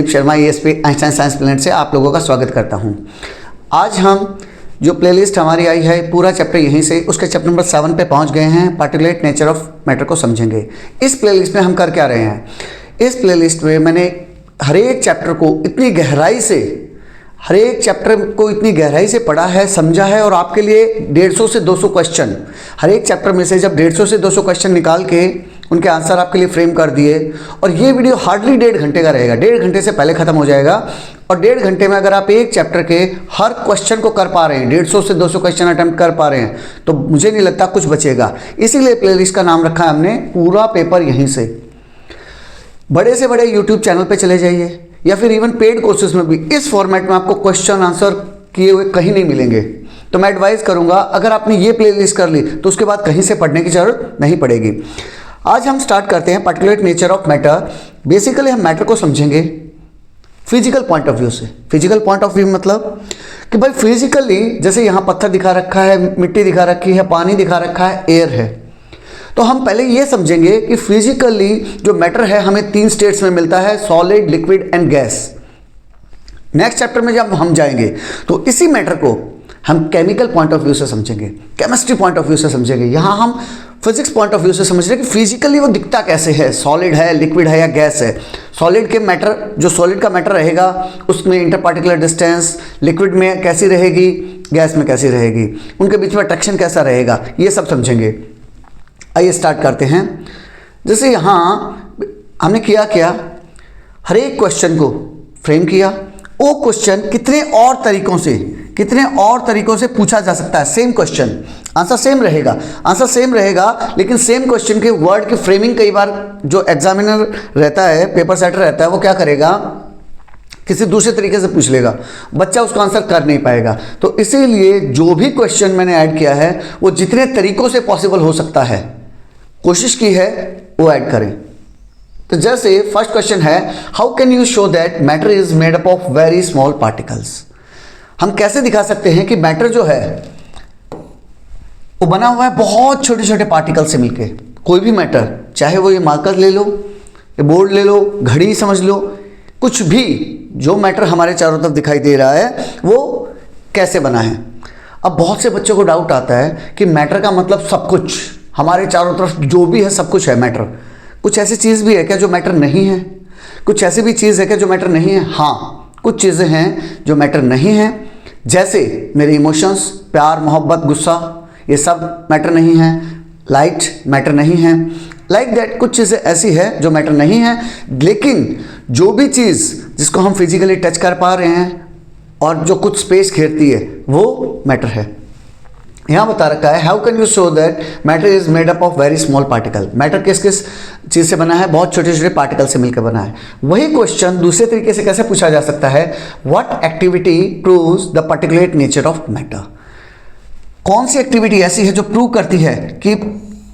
Dilip Sharma ESP Einstein science planet से आप लोगों का स्वागत करता हूं। आज हम जो प्लेलिस्ट हमारी आई है पूरा चैप्टर यहीं से उसके चैप्टर नंबर 7 पे पहुंच गए हैं। पार्टिकुलेट नेचर ऑफ मैटर को समझेंगे। इस प्लेलिस्ट में हम कर क्या रहे हैं, इस प्लेलिस्ट में मैंने हर एक चैप्टर को इतनी गहराई से पढ़ा है, समझा है और आपके लिए 150 से 200 क्वेश्चन, हर एक चैप्टर में से जब 150 से 200 क्वेश्चन निकाल के उनके आंसर आपके लिए फ्रेम कर दिए। और ये वीडियो हार्डली 1.5 घंटे का रहेगा, 1.5 घंटे से पहले खत्म हो जाएगा। और 1.5 घंटे में अगर आप एक चैप्टर के हर क्वेश्चन को कर पा रहे हैं, 150 से 200 क्वेश्चन अटेम्प्ट कर पा रहे हैं, तो मुझे नहीं लगता कुछ बचेगा। इसीलिए प्लेलिस्ट का नाम रखा है हमने पूरा पेपर यहीं से। बड़े से बड़े यूट्यूब चैनल पे चले जाइए या फिर इवन पेड कोर्सेज में भी इस फॉर्मेट में आपको क्वेश्चन आंसर किए हुए कहीं नहीं मिलेंगे। तो मैं एडवाइस करूंगा अगर आपने ये प्लेलिस्ट कर ली तो उसके बाद कहीं से पढ़ने की जरूरत नहीं पड़ेगी। आज हम स्टार्ट करते हैं particulate nature of matter. Basically हम मैटर को समझेंगे फिजिकल पॉइंट ऑफ व्यू से। फिजिकल पॉइंट ऑफ व्यू मतलब कि भाई फिजिकली जैसे यहाँ पत्थर दिखा रखा है, मिट्टी दिखा रखी है, पानी दिखा रखा है, एयर है। तो हम पहले ये समझेंगे कि फिजिकली जो मैटर है हमें 3 स्टेट्स में मिलता है, solid, liquid and gas. Next chapter में जब हम जाएंगे तो इसी मैटर को हम केमिकल पॉइंट ऑफ व्यू से समझेंगे, केमिस्ट्री पॉइंट ऑफ व्यू से समझेंगे। यहाँ हम फिजिक्स पॉइंट ऑफ व्यू से समझ रहे हैं कि फिजिकली वो दिखता कैसे है, सॉलिड है, लिक्विड है या गैस है। सॉलिड के मैटर, जो सॉलिड का मैटर रहेगा उसमें इंटरपार्टिकुलर डिस्टेंस लिक्विड में कैसी रहेगी, गैस में कैसी रहेगी, उनके बीच में अट्रैक्शन कैसा रहेगा, ये सब समझेंगे। आइए स्टार्ट करते हैं। जैसे यहाँ हमने किया क्या, हर एक क्वेश्चन को फ्रेम किया। वो क्वेश्चन कितने और तरीकों से पूछा जा सकता है। सेम क्वेश्चन, आंसर सेम रहेगा, लेकिन सेम क्वेश्चन के वर्ड की फ्रेमिंग कई बार जो एग्जामिनर रहता है, पेपर सेटर रहता है, वो क्या करेगा, किसी दूसरे तरीके से पूछ लेगा, बच्चा उसको आंसर कर नहीं पाएगा। तो इसीलिए जो भी क्वेश्चन मैंने ऐड किया है वो जितने तरीकों से पॉसिबल हो सकता है कोशिश की है वो ऐड करें। तो जैसे फर्स्ट क्वेश्चन है, how can you show that matter is made up of very small particles. हम कैसे दिखा सकते हैं कि मैटर जो है वो बना हुआ है बहुत छोटे छोटे पार्टिकल से मिलके। कोई भी मैटर, चाहे वो ये मार्कर ले लो, ये बोर्ड ले लो, घड़ी समझ लो, कुछ भी जो मैटर हमारे चारों तरफ दिखाई दे रहा है वो कैसे बना है। अब बहुत से बच्चों को डाउट आता है कि मैटर का मतलब सब कुछ, हमारे चारों तरफ जो भी है सब कुछ है मैटर। कुछ ऐसी चीज़ भी है क्या जो मैटर नहीं है? कुछ ऐसी भी चीज़ है क्या जो मैटर नहीं है? हाँ, कुछ चीज़ें हैं जो मैटर नहीं है। जैसे मेरे इमोशंस, प्यार, मोहब्बत, गुस्सा, ये सब मैटर नहीं है। लाइट मैटर नहीं है। लाइक दैट कुछ चीज़ें ऐसी है जो मैटर नहीं है, लेकिन जो भी चीज़ जिसको हम फिजिकली टच कर पा रहे हैं और जो कुछ स्पेस घेरती है वो मैटर है। यहाँ बता रखा है, how can you show that matter is made up of very small particle. Matter किस किस चीज़ से बना है? बहुत छोटे छोटे पार्टिकल से मिलकर बना है। वही क्वेश्चन दूसरे तरीके से कैसे पूछा जा सकता है, what activity proves the particulate nature of matter. कौन सी एक्टिविटी ऐसी है जो प्रूव करती है कि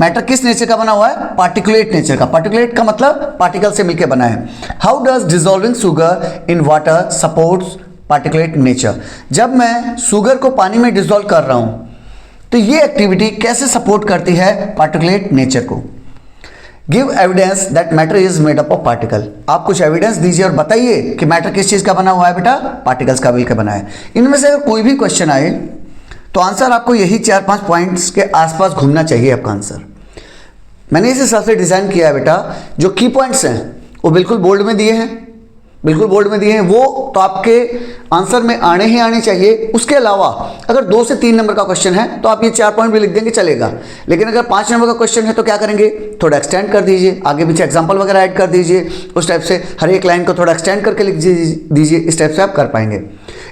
मैटर किस नेचर का बना हुआ है? पार्टिकुलेट नेचर का। पार्टिकुलेट का मतलब पार्टिकल से मिलकर बना है। How does dissolving sugar in water supports particulate nature. जब मैं शुगर को पानी में डिजॉल्व कर रहा हूं तो ये एक्टिविटी कैसे सपोर्ट करती है पार्टिकुलेट नेचर को। Give evidence that matter is made up of particle. आप कुछ एविडेंस दीजिए और बताइए कि मैटर किस चीज का बना हुआ है बेटा? पार्टिकल्स का मिलकर बना है। इनमें से अगर कोई भी क्वेश्चन आए तो आंसर आपको यही 4-5 पॉइंट्स के आसपास घूमना चाहिए आपका आंसर। मैंने इस हिसाब से डिजाइन किया है बेटा। जो की पॉइंट्स हैं वो बिल्कुल बोल्ड में दिए हैं, वो तो आपके आंसर में आने ही आने चाहिए। उसके अलावा अगर 2 से 3 नंबर का क्वेश्चन है तो आप ये 4 पॉइंट भी लिख देंगे, चलेगा। लेकिन अगर 5 नंबर का क्वेश्चन है तो क्या करेंगे, थोड़ा एक्सटेंड कर दीजिए, आगे पीछे एग्जांपल वगैरह ऐड कर दीजिए। उस टाइप से हर एक लाइन को थोड़ा एक्सटेंड करके लिख दीजिए। इस टाइप से आप कर पाएंगे।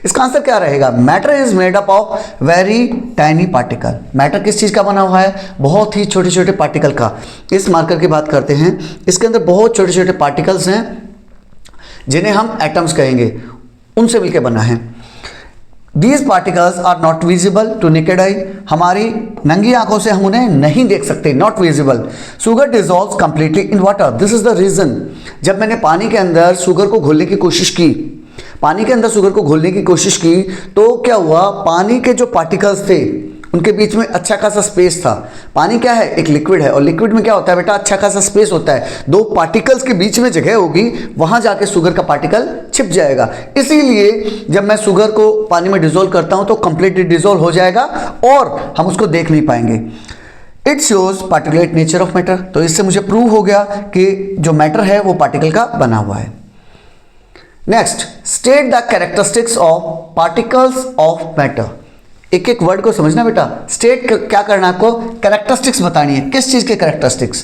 इसका आंसर क्या रहेगा, matter is made up of very tiny particle. Matter किस चीज़ का बना हुआ है? बहुत ही छोटे छोटे पार्टिकल का। इस मार्कर की बात करते हैं, इसके अंदर बहुत छोटे छोटे पार्टिकल्स हैं जिन्हें हम एटम्स कहेंगे, उनसे मिलकर बना है। These particles are not visible to naked eye। हमारी नंगी आंखों से हम उन्हें नहीं देख सकते, not visible। Sugar dissolves completely in water। This is the reason। जब मैंने पानी के अंदर शुगर को घोलने की कोशिश की तो क्या हुआ, पानी के जो पार्टिकल्स थे उनके बीच में अच्छा खासा स्पेस था। पानी क्या है, एक लिक्विड है, और लिक्विड में क्या होता है बेटा, अच्छा खासा स्पेस होता है। दो पार्टिकल्स के बीच में जगह होगी, वहां जाके शुगर का पार्टिकल छिप जाएगा। इसीलिए जब मैं शुगर को पानी में डिसॉल्व करता हूं तो कंप्लीटली डिसॉल्व हो जाएगा और हम उसको देख नहीं पाएंगे। It shows particulate nature of matter. तो इससे मुझे प्रूव हो गया कि जो मैटर है वो पार्टिकल का बना हुआ है। Next, state the characteristics of particles of matter. एक एक वर्ड को समझना बेटा। स्टेट क्या करना है आपको, कैरेक्टरिस्टिक्स बतानी है। किस चीज के कैरेक्टरिस्टिक्स,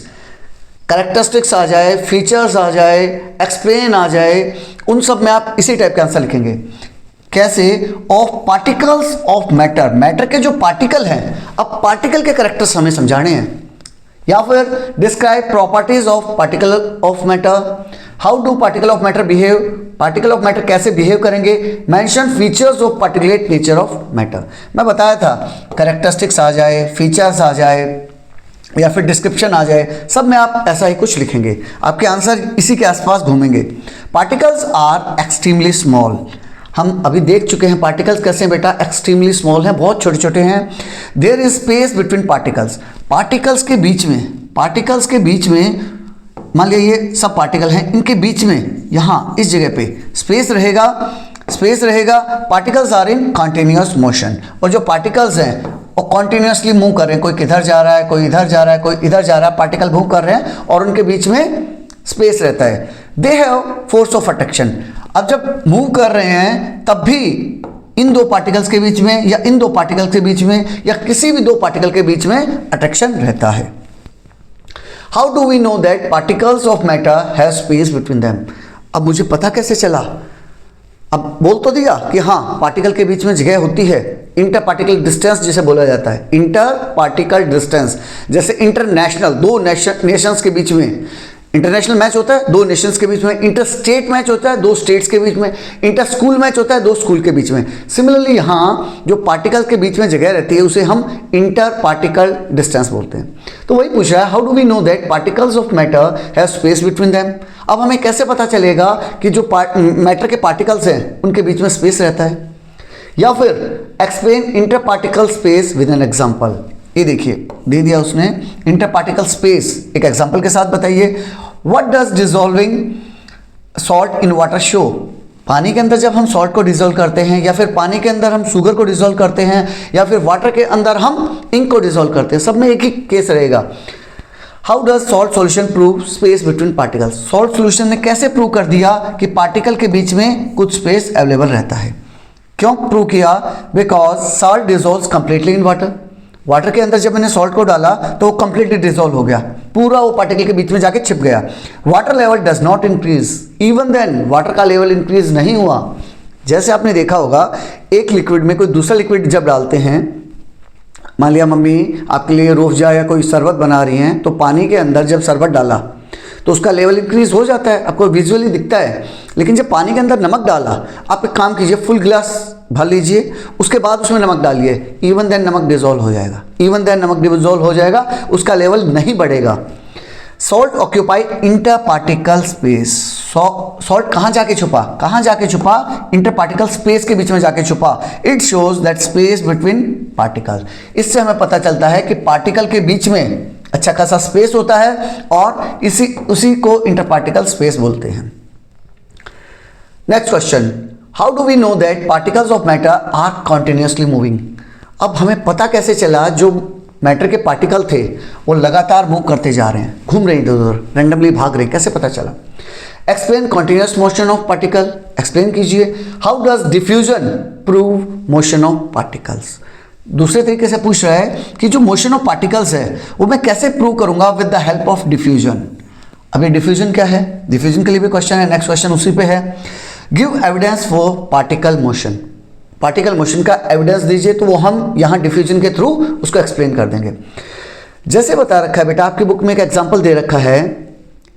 कैरेक्टरिस्टिक्स आ जाए, फीचर्स आ जाए, एक्सप्लेन आ जाए, उन सब में आप इसी टाइप के आंसर लिखेंगे। कैसे, of particles of matter, matter के जो पार्टिकल हैं, अब पार्टिकल के कैरेक्टर्स हमें समझाने हैं। या फिर describe properties of particle of matter, how do particle of matter behave, particle of matter कैसे बिहेव करेंगे, mention features of particulate nature of matter. मैं बताया था कैरेक्टरिस्टिक्स आ जाए, फीचर्स आ जाए या फिर डिस्क्रिप्शन आ जाए, सब में आप ऐसा ही कुछ लिखेंगे, आपके आंसर इसी के आसपास घूमेंगे। पार्टिकल्स आर एक्सट्रीमली स्मॉल, हम अभी देख चुके हैं पार्टिकल्स कैसे हैं बेटा, एक्सट्रीमली स्मॉल हैं, बहुत छोटे छोटे हैं। There is space between particles, particles के बीच में, पार्टिकल्स के बीच में, मान लिया ये सब पार्टिकल हैं, इनके बीच में यहाँ इस जगह पे स्पेस रहेगा, स्पेस रहेगा। Particles are in continuous motion, और जो पार्टिकल्स हैं वो कॉन्टिन्यूसली मूव कर रहे हैं, कोई किधर जा रहा है, कोई इधर जा रहा है, कोई इधर जा रहा है, पार्टिकल मूव कर रहे हैं और उनके बीच में स्पेस रहता है। They have force of attraction, अब जब मूव कर रहे हैं तब भी इन दो पार्टिकल्स के बीच में या इन दो पार्टिकल्स के बीच में या किसी भी दो पार्टिकल के बीच में अट्रैक्शन रहता है। How do we know that particles of matter have space between them, अब मुझे पता कैसे चला, अब बोल तो दिया कि हाँ पार्टिकल के बीच में जगह होती है, इंटर पार्टिकल डिस्टेंस जिसे बोला जाता है, इंटर पार्टिकल डिस्टेंस। जैसे इंटरनेशनल, दो नेशंस के बीच में इंटरनेशनल मैच होता है, दो नेशंस के बीच में, इंटर स्टेट मैच होता है, दो स्टेट्स के बीच में, इंटर स्कूल मैच होता है, दो स्कूल के बीच में। सिमिलरली यहाँ जो पार्टिकल्स के बीच में जगह रहती है उसे हम इंटर पार्टिकल डिस्टेंस बोलते हैं। तो वही पूछ रहा है, how do we know that particles of matter have space between them. अब हमें कैसे पता चलेगा कि जो मैटर के पार्टिकल्स हैं उनके बीच में स्पेस रहता है। या फिर explain inter particle space with an example, ये देखिए दे दिया उसने इंटर पार्टिकल स्पेस, एक एग्जाम्पल के साथ बताइए। What does dissolving salt in water show, पानी के अंदर जब हम सॉल्ट को डिजोल्व करते हैं या फिर पानी के अंदर हम शुगर को डिजोल्व करते हैं या फिर वाटर के अंदर हम इंक को डिजोल्व करते हैं, सब में एक ही केस रहेगा। How does salt solution prove space between particles, salt solution ने कैसे प्रूव कर दिया कि पार्टिकल के बीच में कुछ स्पेस अवेलेबल रहता है। क्यों प्रूव किया, because salt dissolves completely in water, water के अंदर जब मैंने सॉल्ट को डाला तो वो कंप्लीटली डिसॉल्व हो गया, पूरा वो पार्टिकल के बीच में जाके छिप गया। Water level does not increase, even then water का लेवल इंक्रीज नहीं हुआ। जैसे आपने देखा होगा एक लिक्विड में कोई दूसरा लिक्विड जब डालते हैं, मान लिया मम्मी आपके लिए रूअफ़ज़ा या कोई शरबत बना रही हैं, तो पानी के अंदर जब शरबत डाला तो उसका लेवल इंक्रीज हो जाता है, आपको विजुअली दिखता है। लेकिन जब पानी के अंदर नमक डाला, आप एक काम कीजिए फुल गिलास भर लीजिए, उसके बाद उसमें नमक डालिए, इवन देन नमक डिजोल्व हो जाएगा, इवन देन नमक डिजोल्व हो जाएगा, उसका लेवल नहीं बढ़ेगा। Salt occupy inter particle space, salt कहाँ जाके छुपा, कहाँ जाके छुपा, इंटर पार्टिकल स्पेस के बीच में जाके छुपा। It shows that space between particle, इससे हमें पता चलता है कि पार्टिकल के बीच में अच्छा खासा स्पेस होता है और उसी को इंटर पार्टिकल स्पेस बोलते हैं। Next question, how do we know that particles of matter are continuously moving, अब हमें पता कैसे चला जो मैटर के पार्टिकल थे वो लगातार मूव करते जा रहे हैं, घूम रहे हैं इधर उधर, रैंडमली भाग रहे, कैसे पता चला। Explain continuous motion of particle, explain कीजिए। How does diffusion prove motion of particles, दूसरे तरीके से पूछ रहा है कि जो मोशन ऑफ पार्टिकल्स है वो मैं कैसे प्रूव करूंगा with the help of diffusion. अभी डिफ्यूजन क्या है, डिफ्यूजन के लिए भी क्वेश्चन है, नेक्स्ट क्वेश्चन उसी पे है। Give evidence for particle motion, particle motion का एविडेंस दीजिए, तो वो हम यहाँ डिफ्यूजन के थ्रू उसको एक्सप्लेन कर देंगे। जैसे बता रखा है बेटा, आपकी बुक में एक एग्जाम्पल दे रखा है,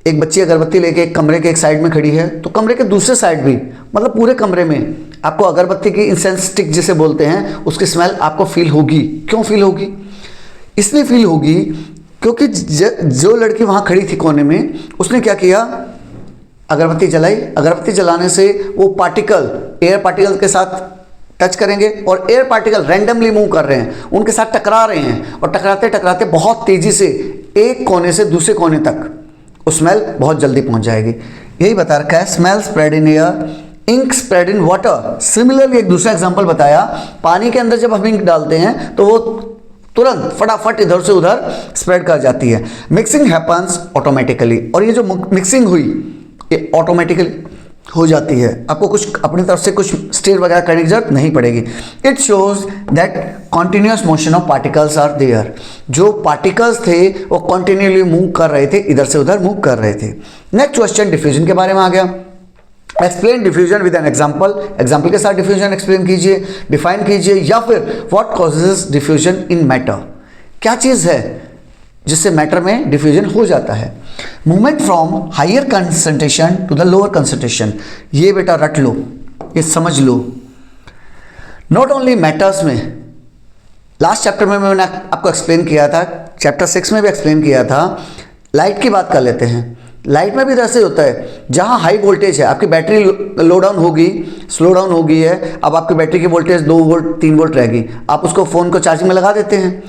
एक बच्ची अगरबत्ती लेके एक कमरे के एक साइड में खड़ी है, तो कमरे के दूसरे साइड भी, मतलब पूरे कमरे में आपको अगरबत्ती की इंसेंस स्टिक जिसे बोलते हैं उसकी स्मेल आपको फील होगी। क्यों फील होगी, इसलिए फील होगी क्योंकि जो लड़की वहाँ खड़ी थी कोने में, उसने क्या किया, अगरबत्ती जलाई, अगरबत्ती जलाने से वो पार्टिकल एयर पार्टिकल के साथ टच करेंगे और एयर पार्टिकल रैंडमली मूव कर रहे हैं, उनके साथ टकरा रहे हैं और टकराते टकराते बहुत तेजी से एक कोने से दूसरे कोने तक वो स्मेल बहुत जल्दी पहुंच जाएगी। यही बता रखा है, smell spread in air, ink spread in water. Similarly एक दूसरा एग्जांपल बताया, पानी के अंदर जब हम इंक डालते हैं तो वो तुरंत फटाफट इधर से उधर स्प्रेड कर जाती है। मिक्सिंग हैपन्स ऑटोमेटिकली, और ये जो मिक्सिंग हुई ये ऑटोमेटिकली हो जाती है, आपको कुछ अपनी तरफ से कुछ स्टेयर वगैरह करने की जरूरत नहीं पड़ेगी। It shows that continuous motion of particles are there. जो पार्टिकल्स थे वो कॉन्टिन्यूसली मूव कर रहे थे, इधर से उधर मूव कर रहे थे। नेक्स्ट क्वेश्चन डिफ्यूजन के बारे में आ गया। Explain diffusion with an example, example के साथ डिफ्यूजन एक्सप्लेन कीजिए, डिफाइन कीजिए, या फिर what causes diffusion in matter, क्या चीज़ है जिससे मैटर में डिफ्यूजन हो जाता है। Movement from higher concentration to the lower concentration, ये बेटा रट लो, ये समझ लो। नॉट ओनली मैटर्स में, लास्ट चैप्टर में मैंने आपको एक्सप्लेन किया था, चैप्टर 6 में भी एक्सप्लेन किया था। लाइट की बात कर लेते हैं, लाइट में भी ऐसे होता है, जहाँ हाई वोल्टेज है, आपकी बैटरी लो डाउन होगी, स्लो डाउन हो गई है, अब आपकी बैटरी की वोल्टेज 2 वोल्ट 3 वोल्ट रहेगी, आप उसको फ़ोन को चार्जिंग में लगा देते हैं,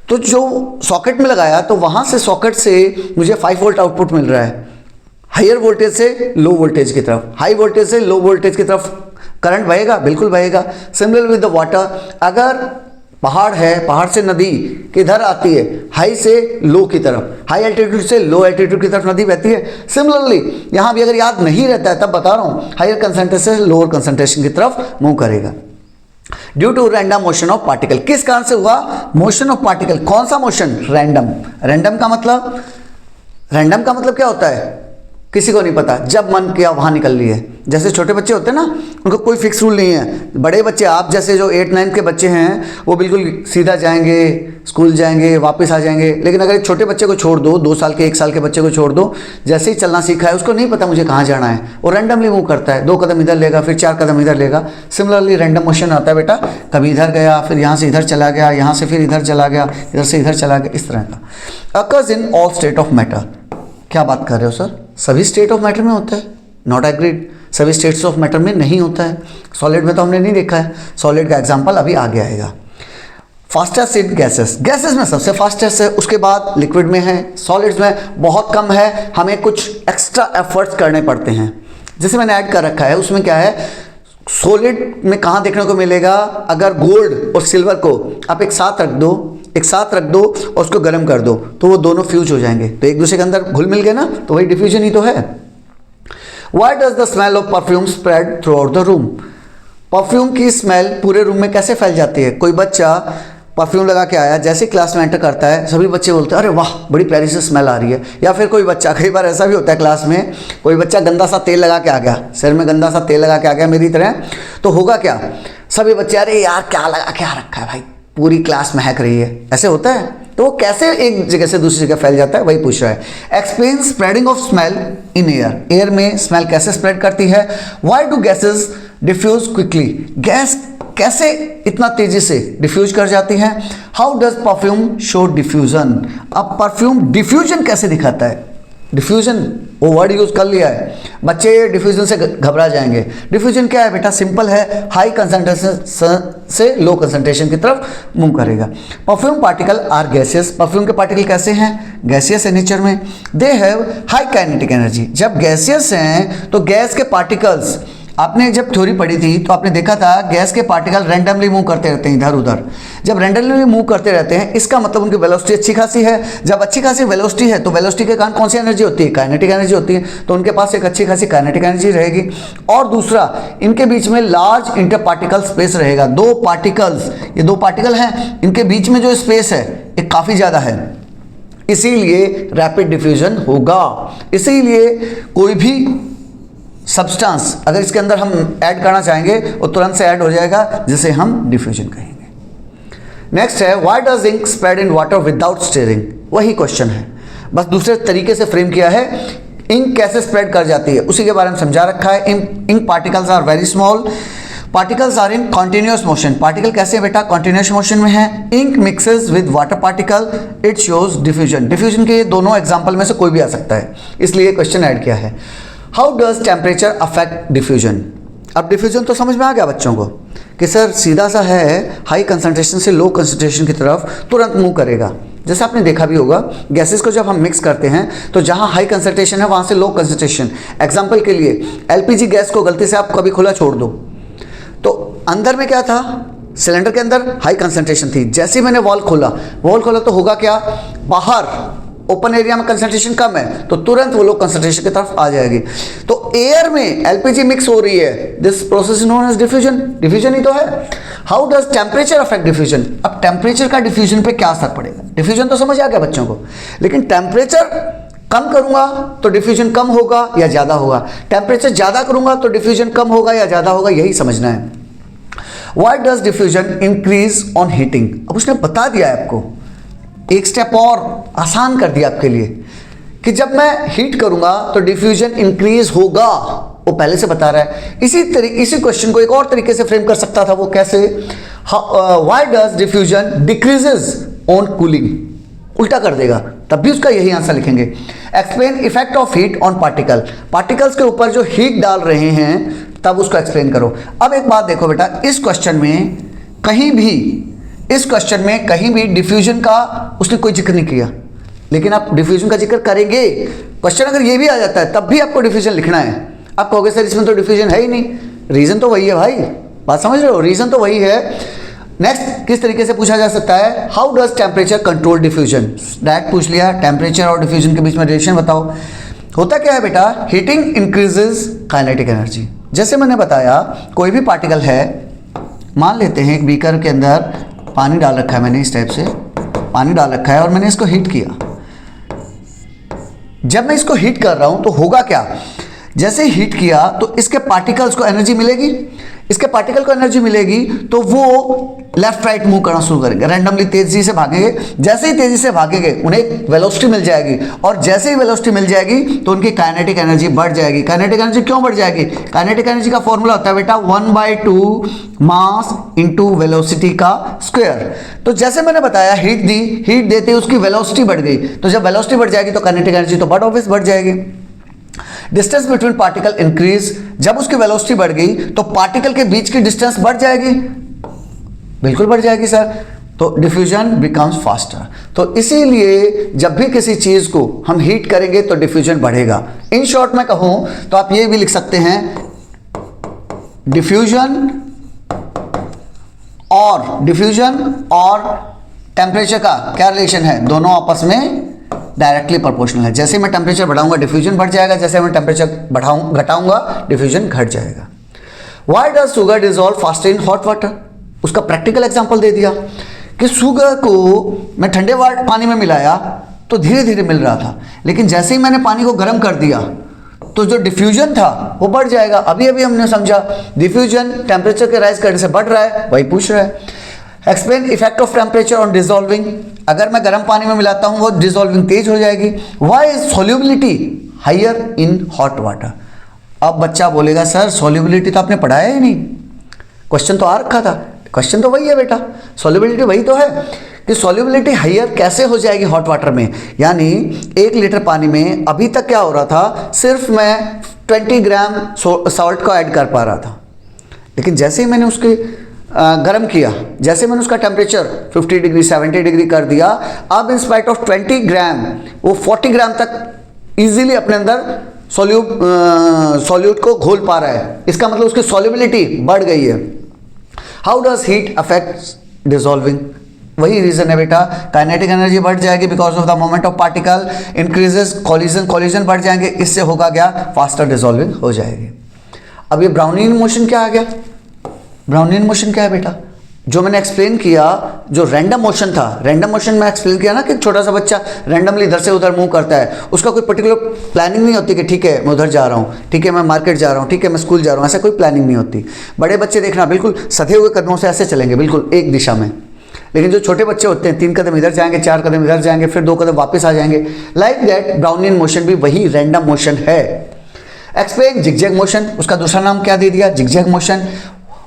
तो जो सॉकेट में लगाया तो वहाँ से सॉकेट से मुझे 5 वोल्ट आउटपुट मिल रहा है, हायर वोल्टेज से लो वोल्टेज की तरफ, हाई वोल्टेज से लो वोल्टेज की तरफ करंट बहेगा, बिल्कुल बहेगा। सिमिलर विद द वाटर, अगर पहाड़ है, पहाड़ से नदी किधर आती है, हाई से लो की तरफ, हाई एल्टीट्यूड से लो एल्टीट्यूड की तरफ नदी बहती है। सिमिलरली यहाँ भी अगर याद नहीं रहता है तब बता रहा हूँ, हायर कंसंट्रेशन से लोअर कंसंट्रेशन की तरफ मूव करेगा। Due to random motion of particle, किस कारण से हुआ मोशन ऑफ पार्टिकल, कौन सा मोशन, रैंडम। रैंडम का मतलब, रैंडम का मतलब क्या होता है किसी को नहीं पता, जब मन किया वहाँ निकल लिए। जैसे छोटे बच्चे होते हैं ना, उनको कोई फिक्स रूल नहीं है। बड़े बच्चे आप जैसे जो 8-9 के बच्चे हैं वो बिल्कुल सीधा जाएंगे, स्कूल जाएंगे, वापस आ जाएंगे। लेकिन अगर एक छोटे बच्चे को छोड़ दो, 2 साल के 1 साल के बच्चे को छोड़ दो, जैसे ही चलना सीखा है उसको नहीं पता मुझे कहाँ जाना है, वो रैंडमली मूव करता है, 2 कदम इधर लेगा, फिर 4 कदम इधर लेगा। सिमिलरली रैंडम मोशन आता है बेटा, कभी इधर गया, फिर यहाँ से इधर चला गया, यहाँ से फिर इधर चला गया, इधर से इधर चला गया, इस तरह का। Occurs in all state of matter, क्या बात कर रहे हो सर, सभी स्टेट ऑफ मैटर में होता है? नॉट एग्रीड, सभी स्टेट्स ऑफ मैटर में नहीं होता है। सॉलिड में तो हमने नहीं देखा है, सॉलिड का एग्जांपल अभी आगे आएगा। फास्टेस्ट इन गैसेस, गैसेस में सबसे फास्टेस्ट है, उसके बाद लिक्विड में है, सॉलिड्स में बहुत कम है, हमें कुछ एक्स्ट्रा एफर्ट्स करने पड़ते हैं। जैसे मैंने ऐड कर रखा है, उसमें क्या है, सॉलिड में कहाँ देखने को मिलेगा, अगर गोल्ड और सिल्वर को आप एक साथ रख दो और उसको गर्म कर दो तो वो दोनों फ्यूज हो जाएंगे, तो एक दूसरे के अंदर घुल मिल गए ना, तो वही डिफ्यूजन ही तो है। Why does the smell of perfume spread throughout the room? Perfume की स्मेल पूरे रूम में कैसे फैल जाती है? कोई बच्चा परफ्यूम लगा के आया, जैसे क्लास में एंटर करता है सभी बच्चे बोलते हैं अरे वाह बड़ी प्यारी सी स्मेल आ रही है। या फिर कोई बच्चा, कई बार ऐसा भी होता है क्लास में, कोई बच्चा गंदा सा तेल लगा के आ गया, सिर में गंदा सा तेल लगा के आ गया मेरी तरह, तो होगा क्या, सभी बच्चे अरे यार क्या लगा के आ रखा है भाई, पूरी क्लास महक रही है, ऐसे होता है। तो वो कैसे एक जगह से दूसरी जगह फैल जाता है, वही पूछ रहा है। Explain spreading of smell in air, air में स्मेल कैसे स्प्रेड करती है। Why do gases diffuse quickly, gas कैसे इतना तेजी से डिफ्यूज कर जाती है। How does perfume show diffusion, अब परफ्यूम डिफ्यूजन कैसे दिखाता है। डिफ्यूजन वो वर्ड यूज कर लिया है, बच्चे डिफ्यूजन से घबरा जाएंगे। डिफ्यूजन क्या है बेटा, सिंपल है, हाई कंसंट्रेशन से लो कंसंट्रेशन की तरफ मूव करेगा। Perfume particle are gaseous, perfume के पार्टिकल कैसे हैं, गैसियस है नेचर में। They have high kinetic energy, जब गैसियस हैं तो गैस के पार्टिकल्स, आपने जब थ्योरी पढ़ी थी तो आपने देखा था गैस के पार्टिकल रैंडमली मूव करते रहते हैं इधर उधर। जब रैंडमली मूव करते रहते हैं इसका मतलब उनकी वेलोसिटी अच्छी खासी है। जब अच्छी खासी वेलोसिटी है तो वेलोसिटी के कारण कौन सी एनर्जी होती है, काइनेटिक एनर्जी होती है, तो उनके पास एक अच्छी खासी काइनेटिक एनर्जी रहेगी। और दूसरा, इनके बीच में लार्ज इंटर पार्टिकल स्पेस रहेगा। दो पार्टिकल्स, ये दो पार्टिकल हैं, इनके बीच में जो स्पेस है ये काफ़ी ज़्यादा है, इसीलिए रैपिड डिफ्यूजन होगा। इसीलिए कोई भी सब्सटेंस अगर इसके अंदर हम ऐड करना चाहेंगे वो तुरंत से ऐड हो जाएगा, जिसे हम डिफ्यूजन कहेंगे। नेक्स्ट है, why does ink spread in water without stirring, वही क्वेश्चन है, बस दूसरे तरीके से फ्रेम किया है। इंक कैसे स्प्रेड कर जाती है उसी के बारे में समझा रखा है। Ink particles are very small, particles are in continuous motion, particle कैसे है बेटा, कॉन्टिन्यूस मोशन में है। Ink mixes with water particle, it shows diffusion, diffusion के ये दोनों एग्जाम्पल में से कोई भी आ सकता है, इसलिए क्वेश्चन ऐड किया है। How does temperature affect diffusion, अब डिफ्यूजन तो समझ में आ गया बच्चों को, कि सर सीधा सा है, हाई कंसंट्रेशन से लो कंसंट्रेशन की तरफ तुरंत मूव करेगा। जैसे आपने देखा भी होगा, गैसेस को जब हम मिक्स करते हैं तो जहां हाई कंसंट्रेशन है वहां से लो कंसंट्रेशन। एग्जांपल के लिए एलपीजी गैस को गलती से आप कभी खुला छोड़ दो तो अंदर में क्या था, सिलेंडर के अंदर हाई कंसंट्रेशन थी। जैसे ही मैंने वॉल खोला तो होगा क्या, बाहर ओपन एरिया में कंसंट्रेशन कम है तो तुरंत वो लो कंसंट्रेशन की तरफ आ जाएगी। तो एयर में एलपीजी मिक्स हो रही है, this process known as diffusion. Diffusion ही तो है। How does temperature affect diffusion? अब टेम्परेचर का डिफ्यूजन पे क्या असर पड़ेगा? डिफ्यूजन तो समझ आ गया बच्चों को, लेकिन टेम्परेचर कम करूंगा तो डिफ्यूजन कम होगा या ज्यादा होगा, टेम्परेचर ज्यादा करूंगा तो डिफ्यूजन कम होगा या ज्यादा होगा, यही समझना है। Why does diffusion increase on heating? अब उसने बता दिया है आपको, एक स्टेप और आसान कर दिया आपके लिए कि जब मैं हीट करूंगा तो डिफ्यूजन इंक्रीज होगा, वो पहले से बता रहा है। इसी क्वेश्चन को एक और तरीके से फ्रेम कर सकता था, वो कैसे, why does diffusion decreases on cooling, उल्टा कर देगा, तब भी उसका यही आंसर लिखेंगे। Explain effect of heat on particles के ऊपर जो हीट डाल रहे हैं तब उसको एक्सप्लेन करो। अब एक बात देखो बेटा, इस क्वेश्चन में कहीं भी डिफ्यूजन का उसने कोई जिक्र नहीं किया, लेकिन आप डिफ्यूजन का जिक्र करेंगे। क्वेश्चन अगर ये भी आ जाता है तब भी आपको डिफ्यूजन लिखना है। आप कहोगे सर इसमें तो डिफ्यूजन है ही नहीं, रीजन तो वही है भाई, बात समझ रहे हो, रीजन तो वही है। नेक्स्ट किस तरीके से पूछा जा सकता है, how does temperature control diffusion? Direct पूछ लिया, टेम्परेचर और डिफ्यूजन के बीच में रिलेशन बताओ। होता क्या है बेटा, हीटिंग इंक्रीजेज काइनेटिक एनर्जी। जैसे मैंने बताया, कोई भी पार्टिकल है, मान लेते हैं एक बीकर के अंदर पानी डाल रखा है, मैंने इस टाइप से पानी डाल रखा है और मैंने इसको हीट किया। जब मैं इसको हीट कर रहा हूं तो होगा क्या, जैसे हीट किया तो इसके पार्टिकल्स को एनर्जी मिलेगी, इसके पार्टिकल को एनर्जी मिलेगी तो वो लेफ्ट राइट मूव करना शुरू करेंगे, रैंडमली तेजी से भागेंगे। जैसे ही तेजी से भागेंगे उन्हें वेलोसिटी मिल जाएगी, और जैसे ही वेलोसिटी मिल जाएगी तो उनकी काइनेटिक एनर्जी बढ़ जाएगी। काइनेटिक एनर्जी क्यों बढ़ जाएगी? काइनेटिक एनर्जी का फॉर्मूला होता है बेटा 1/2 मास इंटू वेलोसिटी का स्क्वायर। तो जैसे मैंने बताया, हीट दी, हीट देते उसकी वेलोसिटी बढ़ गई, तो जब वेलोसिटी बढ़ जाएगी तो काइनेटिक एनर्जी तो ऑब्वियस बढ़ जाएगी। डिस्टेंस बिटवीन पार्टिकल इंक्रीज, जब उसकी वेलोसिटी बढ़ गई तो पार्टिकल के बीच की डिस्टेंस बढ़ जाएगी, बिल्कुल बढ़ जाएगी सर, तो डिफ्यूजन बिकम्स फास्टर। तो इसीलिए जब भी किसी चीज को हम हीट करेंगे तो डिफ्यूजन बढ़ेगा। इन शॉर्ट में कहूं तो आप ये भी लिख सकते हैं, डिफ्यूजन और टेम्परेचर का क्या रिलेशन है, दोनों आपस में डायरेक्टली प्रोपोर्शनल है। जैसे मैं टेम्परेचर बढ़ाऊंगा डिफ्यूजन बढ़ जाएगा, जैसे मैं टेम्परेचर घटाऊंगा डिफ्यूजन घट जाएगा। Why does sugar dissolve faster in hot water? उसका प्रैक्टिकल एग्जांपल दे दिया कि शुगर को मैं ठंडे पानी में मिलाया तो धीरे धीरे मिल रहा था, लेकिन जैसे ही मैंने पानी को गर्म कर दिया तो जो डिफ्यूजन था वो बढ़ जाएगा। अभी हमने समझा डिफ्यूजन टेम्परेचर के राइज करने से बढ़ रहा है, वही पूछ रहा है। Explain effect of temperature on dissolving, अगर मैं गर्म पानी में मिलाता हूं वो डिजॉल्विंग तेज हो जाएगी। Why is solubility higher in hot water? अब बच्चा बोलेगा सर सोल्यूबिलिटी तो आपने पढ़ाया ही नहीं, क्वेश्चन तो आ रखा था, क्वेश्चन तो वही है बेटा, सोल्यूबिलिटी वही तो है कि सोल्यूबिलिटी हायर कैसे हो जाएगी हॉट वाटर में। यानी 1 लीटर पानी में अभी तक क्या हो रहा था, सिर्फ मैं 20 ग्राम सॉल्ट को ऐड कर पा रहा था, लेकिन जैसे ही मैंने उसके गर्म किया, जैसे मैंने उसका टेम्परेचर 50 डिग्री 70 डिग्री कर दिया, अब इन स्पाइट ऑफ 20 ग्राम वो 40 ग्राम तक इजीली अपने अंदर सॉल्यूट को घोल पा रहा है। इसका मतलब उसकी सॉल्युबिलिटी बढ़ गई है। How does heat affect dissolving? वही रीजन है बेटा, काइनेटिक एनर्जी बढ़ जाएगी because of the moment of particle increases, collision बढ़ जाएंगे, इससे होगा क्या, फास्टर डिजॉल्विंग हो जाएगी। अब ये ब्राउनियन मोशन क्या आ गया? ब्राउनियन मोशन क्या है बेटा? जो मैंने एक्सप्लेन किया, जो रैंडम मोशन था, रैंडम मोशन में एक्सप्लेन किया ना कि छोटा सा बच्चा रैंडमली इधर से उधर मूव करता है, उसका कोई पर्टिकुलर प्लानिंग नहीं होती कि ठीक है मैं उधर जा रहा हूँ, ठीक है मैं मार्केट जा रहा हूँ, ठीक है मैं स्कूल जा रहा हूँ, ऐसा कोई प्लानिंग नहीं होती। बड़े बच्चे देखना बिल्कुल सधे हुए कदमों से ऐसे चलेंगे, बिल्कुल एक दिशा में, लेकिन जो छोटे बच्चे होते हैं 3 कदम इधर जाएंगे, 4 कदम इधर जाएंगे, फिर 2 कदम वापस आ जाएंगे। लाइक दैट ब्राउनियन मोशन भी वही रैंडम मोशन है। एक्सप्लेन जिगजैग मोशन, उसका दूसरा नाम क्या दे दिया, zigzag motion.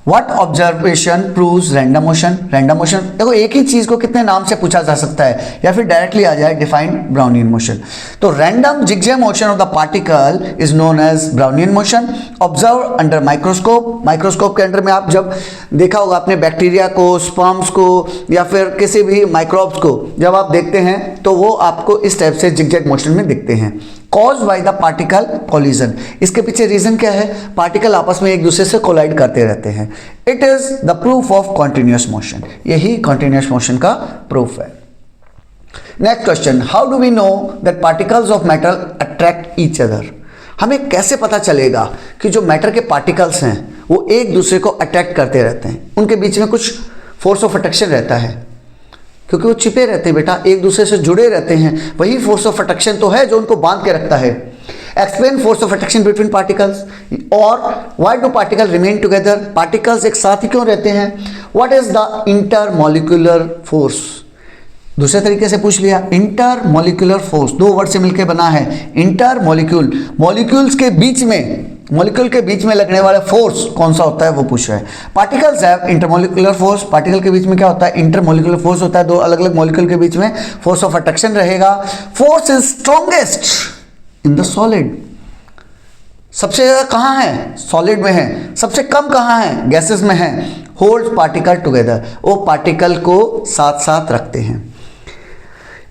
What observation proves random motion. Random motion देखो एक ही चीज को कितने नाम से पूछा जा सकता है, या फिर डायरेक्टली आ जाए डिफाइंड ब्राउनियन मोशन। तो random zigzag motion of the particle is known as Brownian motion. Observe under microscope. Microscope के अंडर में आप जब देखा होगा आपने बैक्टीरिया को, स्पर्म्स को, या फिर किसी भी माइक्रोब्स को जब आप देखते हैं तो वो आपको इस टाइप से जिगजैग मोशन में दिखते हैं। Cause by the particle collision. इसके पीछे रीजन क्या है? पार्टिकल आपस में एक दूसरे से कोलाइड करते रहते हैं। It is the proof of continuous motion. यही कॉन्टिन्यूअस मोशन का प्रूफ है। Next question, how do we know that particles of metal attract each other. हमें कैसे पता चलेगा कि जो मैटर के पार्टिकल्स हैं वो एक दूसरे को अट्रैक्ट करते रहते हैं, उनके बीच में कुछ फोर्स ऑफ अट्रैक्शन रहता है, क्योंकि वो छिपे रहते हैं बेटा, एक दूसरे से जुड़े रहते हैं। वही फोर्स ऑफ अट्रैक्शन तो है जो उनको बांध के रखता है। Explain force of attraction between particles. और why do particle remain together. Particles एक साथ ही क्यों रहते हैं। What is the intermolecular force. दूसरे तरीके से पूछ लिया, इंटरमॉलिक्यूलर फोर्स दो वर्ड से मिलकर बना है। इंटरमॉलिक्यूल, मॉलिक्यूल्स के बीच में, मॉलिक्यूल के बीच में लगने वाला फोर्स कौन सा होता है वो पूछ रहा है। Particles have intermolecular force. Particle के बीच में क्या होता है? इंटरमॉलिक्यूलर फोर्स होता है। दो अलग अलग मॉलिक्यूल के बीच में फोर्स ऑफ अट्रैक्शन रहेगा। Force is strongest in the solid. सबसे ज्यादा कहाँ है? सॉलिड में है। सबसे कम कहाँ है? गैसेस में है। होल्ड पार्टिकल टुगेदर, वो पार्टिकल को साथ साथ रखते हैं।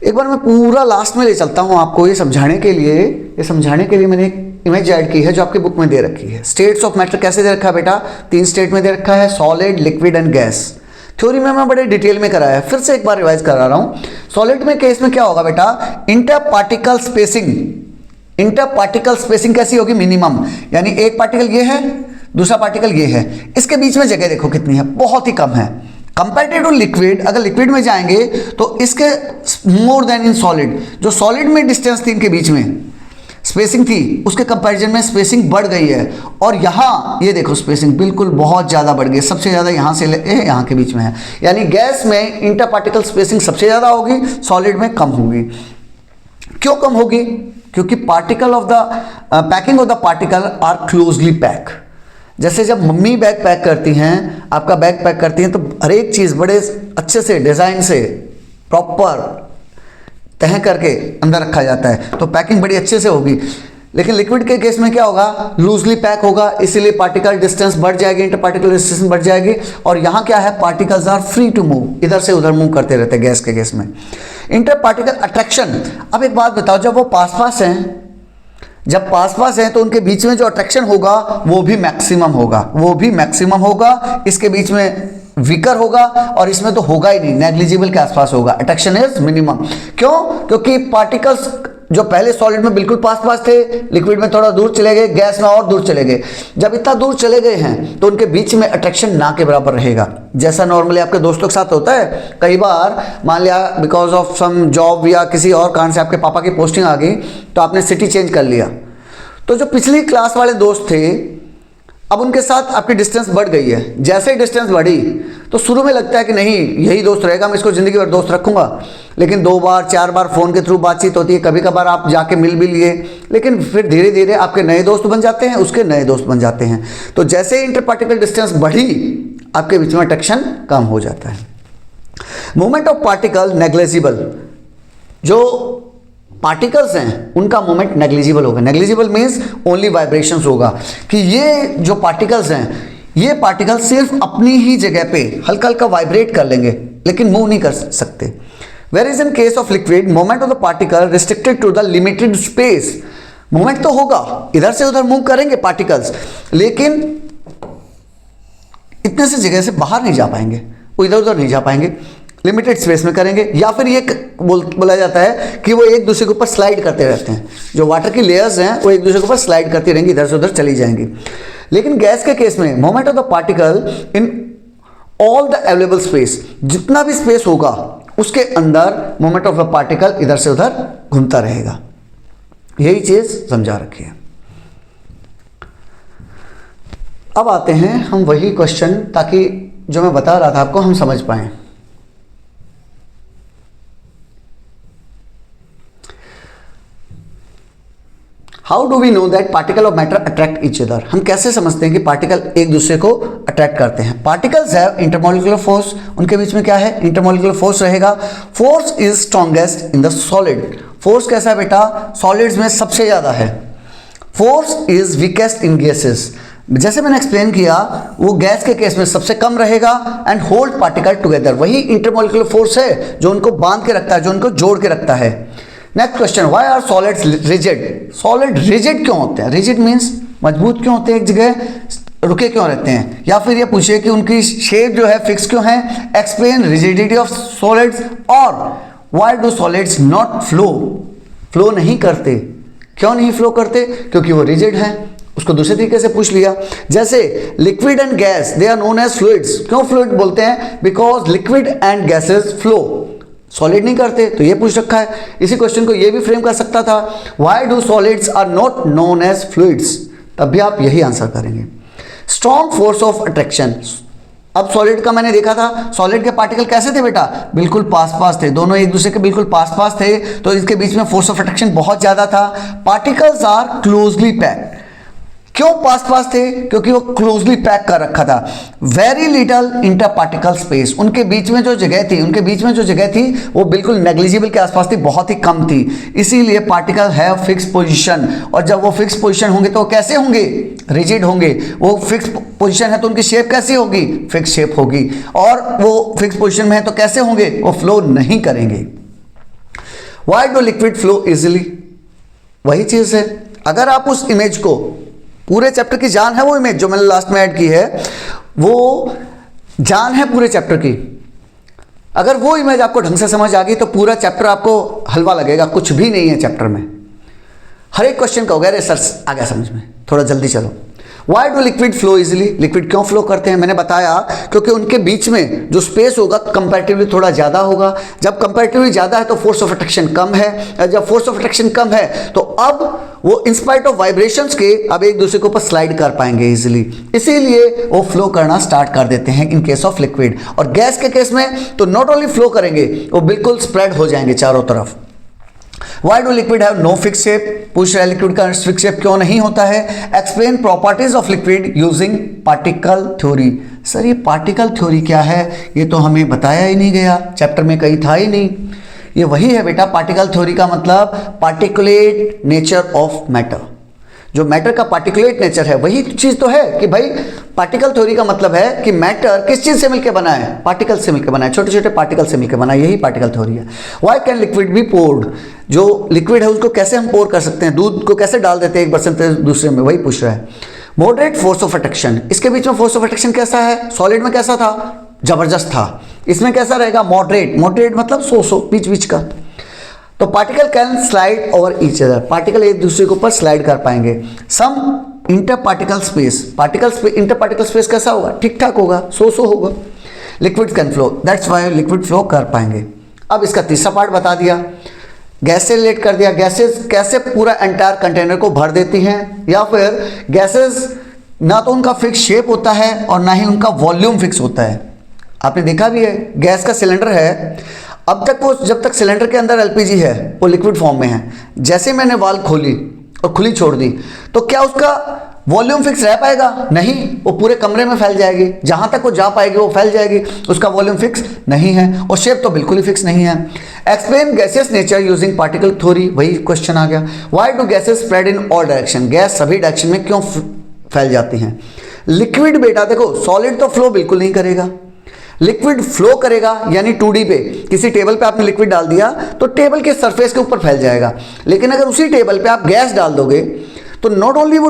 एक बार मैं पूरा लास्ट में ले चलता हूं आपको ये समझाने के लिए मैंने एक इमेज ऐड की है जो आपकी बुक में दे रखी है। स्टेट्स ऑफ मैटर कैसे दे रखा है बेटा? 3 स्टेट में दे रखा है, solid, liquid and gas. Theory में मैं बड़े डिटेल में कराया है, फिर से एक बार रिवाइज करा रहा हूं। सॉलिड में केस में क्या होगा बेटा? इंटर पार्टिकल स्पेसिंग कैसी होगी? मिनिमम, यानी एक पार्टिकल ये है, दूसरा पार्टिकल ये है, इसके बीच में जगह देखो कितनी है, बहुत ही कम है। कंपेरेटिव टू लिक्विड, अगर लिक्विड में जाएंगे तो इसके मोर देन इन सॉलिड। जो सॉलिड में डिस्टेंस थी इनके बीच में, स्पेसिंग थी, उसके कंपैरिजन में स्पेसिंग बढ़ गई है। और यहाँ ये देखो स्पेसिंग बिल्कुल बहुत ज़्यादा बढ़ गई, सबसे ज़्यादा यहाँ से यहाँ के बीच में है। यानी गैस में इंटर पार्टिकल स्पेसिंग सबसे ज़्यादा होगी, सॉलिड में कम होगी। क्यों कम होगी? क्योंकि particle of the packing of the particle are closely packed. जैसे जब मम्मी बैग पैक करती हैं, आपका बैग पैक करती हैं, तो हर एक चीज़ बड़े अच्छे से डिज़ाइन से प्रॉपर तह करके अंदर रखा जाता है, तो पैकिंग बड़ी अच्छे से होगी। लेकिन लिक्विड के केस में क्या होगा? लूजली पैक होगा, इसीलिए पार्टिकल डिस्टेंस बढ़ जाएगी, इंटर पार्टिकल डिस्टेंस बढ़ जाएगी। और यहाँ क्या है? Particles are free to move, इधर से उधर मूव करते रहते हैं गैस के केस में। Inter particle attraction. अब एक बात बताओ, जब वो पास पास हैं, तो उनके बीच में जो अट्रैक्शन होगा वो भी मैक्सिमम होगा, इसके बीच में वीकर होगा, और इसमें तो होगा ही नहीं, नेग्लिजिबल के आसपास होगा। Attraction is minimum. क्यों? क्योंकि पार्टिकल्स जो पहले सॉलिड में बिल्कुल पास पास थे, लिक्विड में थोड़ा दूर चले गए, गैस में और दूर चले गए। जब इतना दूर चले गए हैं तो उनके बीच में अट्रैक्शन ना के बराबर रहेगा। जैसा नॉर्मली आपके दोस्तों के साथ होता है, कई बार मान लिया बिकॉज ऑफ सम जॉब या किसी और कारण से आपके पापा की पोस्टिंग आ गई, तो आपने सिटी चेंज कर लिया, तो जो पिछली क्लास वाले दोस्त थे अब उनके साथ आपकी डिस्टेंस बढ़ गई है। जैसे ही डिस्टेंस बढ़ी तो शुरू में लगता है कि नहीं यही दोस्त रहेगा, मैं इसको ज़िंदगी भर दोस्त रखूंगा। लेकिन 2 बार 4 बार फ़ोन के थ्रू बातचीत होती है, कभी कभार आप जाके मिल भी लिए, लेकिन फिर धीरे धीरे आपके नए दोस्त बन जाते हैं, उसके नए दोस्त बन जाते हैं। तो जैसे ही इंटर पार्टिकल डिस्टेंस बढ़ी, आपके बीच में अट्रैक्शन कम हो जाता है। Movement of particle negligible. जो पार्टिकल्स हैं उनका मूवमेंट नेग्लिजिबल होगा। नेग्लिजिबल मीन्स ओनली वाइब्रेशंस होगा, कि ये जो पार्टिकल्स हैं, ये पार्टिकल सिर्फ अपनी ही जगह पे हल्का हल्का वाइब्रेट कर लेंगे, लेकिन मूव नहीं कर सकते। Where is in case of liquid, movement of the particle restricted to the limited space. Movement तो होगा, इधर से उधर मूव करेंगे पार्टिकल्स, लेकिन इतने से जगह से बाहर नहीं जा पाएंगे, वो इधर उधर नहीं जा पाएंगे, लिमिटेड स्पेस में करेंगे। या फिर ये बोला जाता है कि वो एक दूसरे के ऊपर स्लाइड करते रहते हैं। जो वाटर की लेयर्स हैं वो एक दूसरे के ऊपर स्लाइड करती रहेंगी, इधर से उधर चली जाएंगी। लेकिन गैस के केस में movement of the particle in all the available space, जितना भी स्पेस होगा उसके अंदर मूवमेंट ऑफ द पार्टिकल इधर से उधर घूमता रहेगा। यही चीज समझा रखी है। अब आते हैं हम वही क्वेश्चन, ताकि जो मैं बता रहा था आपको हम समझ पाए। How do we know that particle of matter attract each other? हम कैसे समझते हैं कि पार्टिकल एक दूसरे को अट्रैक्ट करते हैं? पार्टिकल्स हैव इंटरमॉलिक्यूलर फोर्स, उनके बीच में क्या है? इंटरमॉलिक्यूलर फोर्स रहेगा। Force is strongest in the solid. Force कैसा है बेटा? सॉलिड्स में सबसे ज्यादा है। Force is weakest in gases, जैसे मैंने एक्सप्लेन किया वो गैस के केस में सबसे कम रहेगा। एंड होल्ड पार्टिकल टुगेदर, वही इंटरमॉलिक्यूलर फोर्स है जो उनको बांध के रखता है, जो उनको जोड़ के रखता है। Next question, why are solids rigid? Solid rigid क्यों होते हैं? रिजिड मीन्स मजबूत क्यों होते हैं, एक जगह रुके क्यों रहते हैं? या फिर ये पूछिए कि उनकी शेप जो है फिक्स क्यों है? Explain rigidity of solids. और why do solids not flow? Flow नहीं करते, क्यों नहीं फ्लो करते? क्योंकि वो रिजिड हैं। उसको दूसरे तरीके से पूछ लिया, जैसे liquid and gas they are known as fluids. क्यों फ्लूइड बोलते हैं? Because liquid and gases flow, solid नहीं करते, तो ये पूछ रखा है। इसी क्वेश्चन को ये भी फ्रेम कर सकता था, why do solids are not known as fluids? तब भी आप यही आंसर करेंगे। स्ट्रॉन्ग फोर्स ऑफ अट्रैक्शन, अब सॉलिड का मैंने देखा था, सॉलिड के पार्टिकल कैसे थे बेटा? बिल्कुल पास पास थे, दोनों एक दूसरे के बिल्कुल पास पास थे, तो इसके बीच में फोर्स ऑफ अट्रैक्शन बहुत ज्यादा था। पार्टिकल्स आर क्लोजली पैक्ड, क्यों पास पास थे? क्योंकि वो क्लोजली पैक कर रखा था। Very little inter particle space, उनके बीच में जो जगह थी, उनके बीच में जो जगह थी वो बिल्कुल नेग्लिजिबल के आसपास थी, बहुत ही कम थी। इसीलिए पार्टिकल हैव फिक्स पोजीशन, और जब वो फिक्स पोजीशन होंगे तो कैसे होंगे? रिजिड होंगे। वो फिक्स पोजीशन है तो उनकी शेप कैसी होगी? फिक्स शेप होगी। और वो फिक्स पोजीशन में है तो कैसे होंगे? वो फ्लो नहीं करेंगे। Why do liquid flow easily? वही चीज है, अगर आप उस इमेज को, पूरे चैप्टर की जान है वो इमेज जो मैंने लास्ट में ऐड की है, वो जान है पूरे चैप्टर की। अगर वो इमेज आपको ढंग से समझ आ गई तो पूरा चैप्टर आपको हलवा लगेगा, कुछ भी नहीं है चैप्टर में। हर एक क्वेश्चन का हो गया रे सर आ गया समझ में, थोड़ा जल्दी चलो। Why do liquid flow easily? Liquid क्यों फ्लो करते हैं? मैंने बताया क्योंकि उनके बीच में जो स्पेस होगा कंपैरेटिवली थोड़ा ज्यादा होगा। जब कंपैरेटिवली ज्यादा है तो फोर्स ऑफ अट्रैक्शन कम है, जब फोर्स ऑफ अट्रैक्शन कम है तो अब वो इंस्पाइट ऑफ वाइब्रेशंस के अब एक दूसरे के ऊपर स्लाइड कर पाएंगे इजीली, इसीलिए वो फ्लो करना स्टार्ट कर देते हैं इन केस ऑफ लिक्विड। और गैस के केस में तो नॉट ओनली फ्लो करेंगे, वो बिल्कुल स्प्रेड हो जाएंगे चारों तरफ। Why do liquid have no fixed shape? पूछ रहा है लिक्विड का फिक्स शेप क्यों नहीं होता है? Explain properties of liquid using particle theory. Sir ये पार्टिकल थ्योरी क्या है? ये तो हमें बताया ही नहीं गया, चैप्टर में कहीं था ही नहीं। ये वही है बेटा, पार्टिकल थ्योरी का मतलब पार्टिकुलेट नेचर ऑफ मैटर। जो मैटर का पार्टिकुलेट नेचर है वही चीज तो है कि भाई पार्टिकल थ्योरी का मतलब है कि मैटर किस चीज से मिलकर बना है? पार्टिकल से मिलकर बना है, छोटे छोटे पार्टिकल से मिलकर बना है, यही पार्टिकल थ्योरी है। Why can liquid be poured? जो लिक्विड है उसको कैसे हम पोर कर सकते हैं? दूध को कैसे डाल देते हैं एक बर्तन से दूसरे में, वही पूछ रहा है। मॉडरेट फोर्स ऑफ अट्रैक्शन, इसके बीच में फोर्स ऑफ अट्रैक्शन कैसा है? सॉलिड में कैसा था? जबरदस्त था। इसमें कैसा रहेगा? मॉडरेट। मॉडरेट मतलब सो बीच बीच का। तो particle can slide over each other, particle एक दूसरे के ऊपर स्लाइड कर पाएंगे। Some inter particle space, inter particle space कैसा होगा? ठीक ठाक होगा, सो होगा। Liquid can flow, that's why liquid flow कर पाएंगे। अब इसका तीसरा पार्ट बता दिया, गैस से रिलेट कर दिया। गैसेस कैसे पूरा एंटायर कंटेनर को भर देती हैं, या फिर गैसेस ना तो उनका फिक्स शेप होता है और ना ही उनका वॉल्यूम फिक्स होता है। आपने देखा भी है, गैस का सिलेंडर है, अब तक वो जब तक सिलेंडर के अंदर एलपीजी है वो लिक्विड फॉर्म में है, जैसे मैंने वाल खोली और खुली छोड़ दी तो क्या उसका वॉल्यूम फिक्स रह पाएगा? नहीं, वो पूरे कमरे में फैल जाएगी, जहां तक वो जा पाएगी वो फैल जाएगी, उसका वॉल्यूम फिक्स नहीं है और शेप तो बिल्कुल ही फिक्स नहीं है। Explain gases nature using particle theory, वही क्वेश्चन आ गया। Why do gases spread in all direction? Gas सभी डायरेक्शन में क्यों फैल जाती हैं? लिक्विड बेटा देखो, सॉलिड तो फ्लो बिल्कुल नहीं करेगा, लिक्विड फ्लो करेगा यानी 2D पे, किसी टेबल पे आपने लिक्विड डाल दिया तो टेबल के सरफेस के ऊपर फैल जाएगा। लेकिन अगर उसी टेबल पे आप गैस डाल दोगे तो नॉट ओनली वो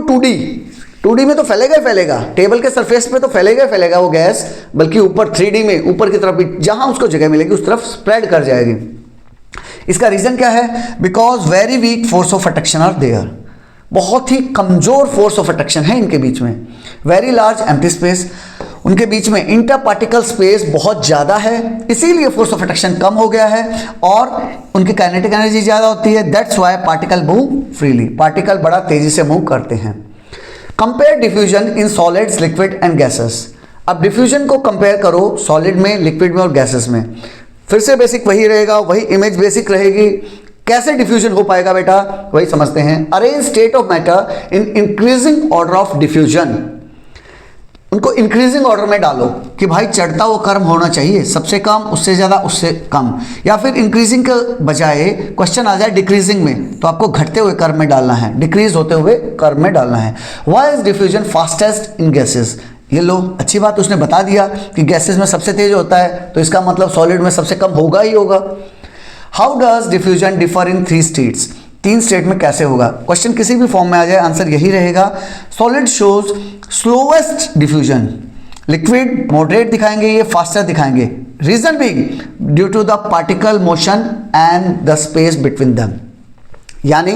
2D में तो फैलेगा ही फैलेगा, टेबल के सरफेस पे तो फैलेगा ही फैलेगा वो गैस, बल्कि ऊपर 3D में ऊपर की तरफ भी जहां उसको जगह मिलेगी उस तरफ स्प्रेड कर जाएगी। इसका रीजन क्या है? Because very weak force of attraction are there, बहुत ही कमजोर फोर्स ऑफ अट्रैक्शन है इनके बीच में। वेरी लार्ज एम्प्टी स्पेस, उनके बीच में इंटर पार्टिकल स्पेस बहुत ज़्यादा है, इसीलिए फोर्स ऑफ अट्रैक्शन कम हो गया है और उनकी काइनेटिक एनर्जी ज़्यादा होती है। That's why particle move freely, particle बड़ा तेजी से मूव करते हैं। Compare diffusion in solids, liquid and gases. अब डिफ्यूजन को कंपेयर करो सॉलिड में, लिक्विड में और गैसेस में। फिर से बेसिक वही रहेगा, वही इमेज बेसिक रहेगी। कैसे डिफ्यूजन हो पाएगा बेटा, वही समझते हैं। Arrange state of matter in increasing order of diffusion. उनको इंक्रीजिंग ऑर्डर में डालो कि भाई चढ़ता हुआ क्रम होना चाहिए, सबसे कम, उससे ज़्यादा, उससे कम, या फिर इंक्रीजिंग के बजाय क्वेश्चन आ जाए डिक्रीजिंग में, तो आपको घटते हुए क्रम में डालना है, डिक्रीज होते हुए क्रम में डालना है। Why is diffusion fastest in gases? ये लो, अच्छी बात उसने बता दिया कि गैसेस में सबसे तेज होता है, तो इसका मतलब सॉलिड में सबसे कम होगा ही होगा। How does diffusion differ in 3 states? 3 state में कैसे होगा? क्वेश्चन किसी भी फॉर्म में आ जाए आंसर यही रहेगा। Solid shows slowest diffusion, liquid moderate दिखाएंगे, ये फास्टर दिखाएंगे। Reason being due to the particle motion and the space between them. यानी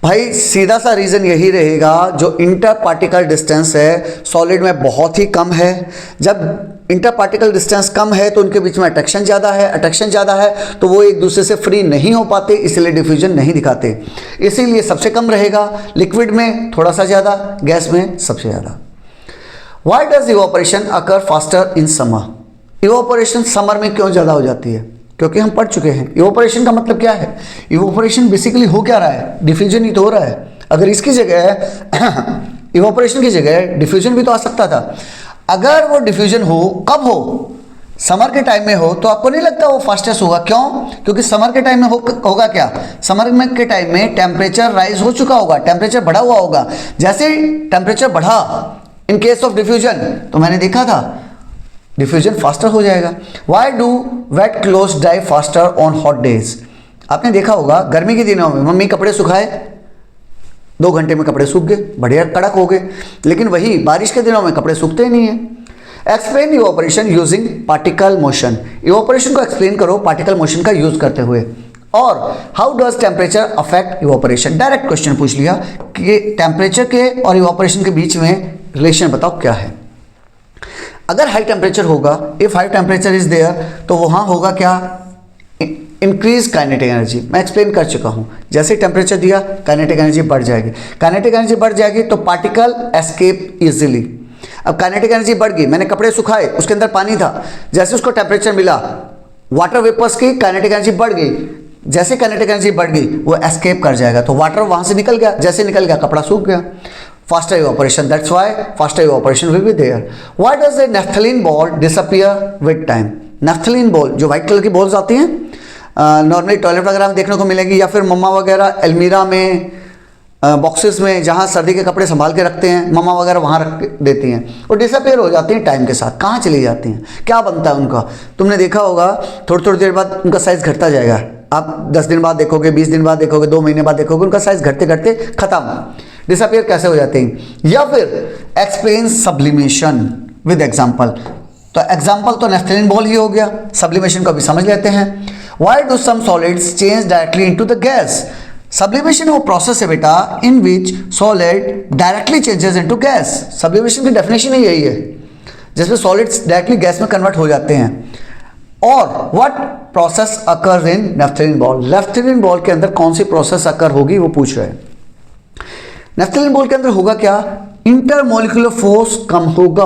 भाई सीधा सा रीजन यही रहेगा, जो इंटर पार्टिकल डिस्टेंस है सॉलिड में बहुत ही कम है। जब इंटर पार्टिकल डिस्टेंस कम है तो उनके बीच में अट्रैक्शन ज़्यादा है, अट्रैक्शन ज़्यादा है तो वो एक दूसरे से फ्री नहीं हो पाते, इसलिए डिफ्यूजन नहीं दिखाते, इसीलिए सबसे कम रहेगा। लिक्विड में थोड़ा सा ज़्यादा, गैस में सबसे ज़्यादा। Why does evaporation occur faster in summer? Evaporation summer में क्यों ज़्यादा हो जाती है? क्योंकि हम पढ़ चुके हैं इवापोरेशन का मतलब क्या है। इवापोरेशन बेसिकली हो क्या रहा है, डिफ्यूजन ही तो हो रहा है। अगर इसकी जगह इवापोरेशन की जगह डिफ्यूजन भी तो आ सकता था। अगर वो डिफ्यूजन हो, कब हो? समर के टाइम में हो, तो आपको नहीं लगता वो फास्टेस्ट होगा? क्यों? क्योंकि समर के टाइम में होगा क्या, समर में के टाइम में टेम्परेचर राइज हो चुका होगा, टेम्परेचर बढ़ा हुआ होगा। जैसे टेम्परेचर बढ़ा इन केस ऑफ डिफ्यूजन, तो मैंने देखा था डिफ्यूजन फास्टर हो जाएगा। Why do wet clothes dry faster on hot days? आपने देखा होगा गर्मी के दिनों में मम्मी कपड़े सुखाए, 2 घंटे में कपड़े सूख गए, बढ़िया कड़क हो गए, लेकिन वही बारिश के दिनों में कपड़े सूखते ही नहीं है। Explain evaporation using particle motion. Evaporation को एक्सप्लेन करो पार्टिकल मोशन का यूज करते हुए। और how does temperature affect evaporation? Direct question पूछ लिया कि टेम्परेचर के और इवापोरेशन के बीच में रिलेशन बताओ क्या है। अगर हाई टेम्परेचर होगा, if high temperature is there, तो वहां होगा क्या, इंक्रीज काइनेटिक एनर्जी। मैं एक्सप्लेन कर चुका हूं, जैसे टेम्परेचर दिया काइनेटिक एनर्जी बढ़ जाएगी, काइनेटिक एनर्जी बढ़ जाएगी तो पार्टिकल एस्केप इजीली। अब काइनेटिक एनर्जी बढ़ गई, मैंने कपड़े सुखाए, उसके अंदर पानी था, जैसे उसको टेम्परेचर मिला, वाटर वेपर्स की काइनेटिक एनर्जी बढ़ गई, जैसे काइनेटिक एनर्जी बढ़ गई वो एस्केप कर जाएगा, तो वाटर वहां से निकल गया, जैसे निकल गया कपड़ा सूख गया। Faster evaporation, that's why faster evaporation will be there. Why does the naphthalene ball disappear with time? naphthalene ball जो व्हाइट कलर की बॉल्स आती हैं, नॉर्मली टॉयलेट वगैरह में देखने को मिलेगी, या फिर मम्मा वगैरह अलमीरा में, बॉक्सेस में जहाँ सर्दी के कपड़े संभाल के रखते हैं, मम्मा वगैरह वहाँ रख देती हैं, वो डिसअपेयर हो जाती हैं टाइम के साथ। कहाँ चली जाती हैं, क्या बनता है उनका? तुमने देखा होगा थोड़ी थोड़ी देर बाद उनका साइज़ घटता जाएगा। आप 10 दिन बाद देखोगे, 20 दिन बाद देखोगे, 2 महीने बाद देखोगे, उनका साइज़ घटते घटते खत्म, डिसअपेयर कैसे हो जाते हैं। या फिर एक्सप्लेन सब्लिमेशन विद एग्जाम्पल। तो एग्जाम्पल तो नैफ्थलीन बॉल ही हो गया, सब्लिमेशन को भी समझ लेते हैं। Why do some solids change directly into the gas? Sublimation वो प्रोसेस है बेटा in which solid directly changes into gas. Sublimation की डेफिनेशन ही यही है, जिसमें सॉलिड्स डायरेक्टली गैस में कन्वर्ट हो जाते हैं। और what process occur in naphthalene ball? Naphthalene ball के अंदर कौन सी प्रोसेस अकर होगी वो पूछ रहे हैं। नैफ्थलीन बॉल के अंदर होगा क्या, इंटरमोलिकुलर फोर्स कम होगा।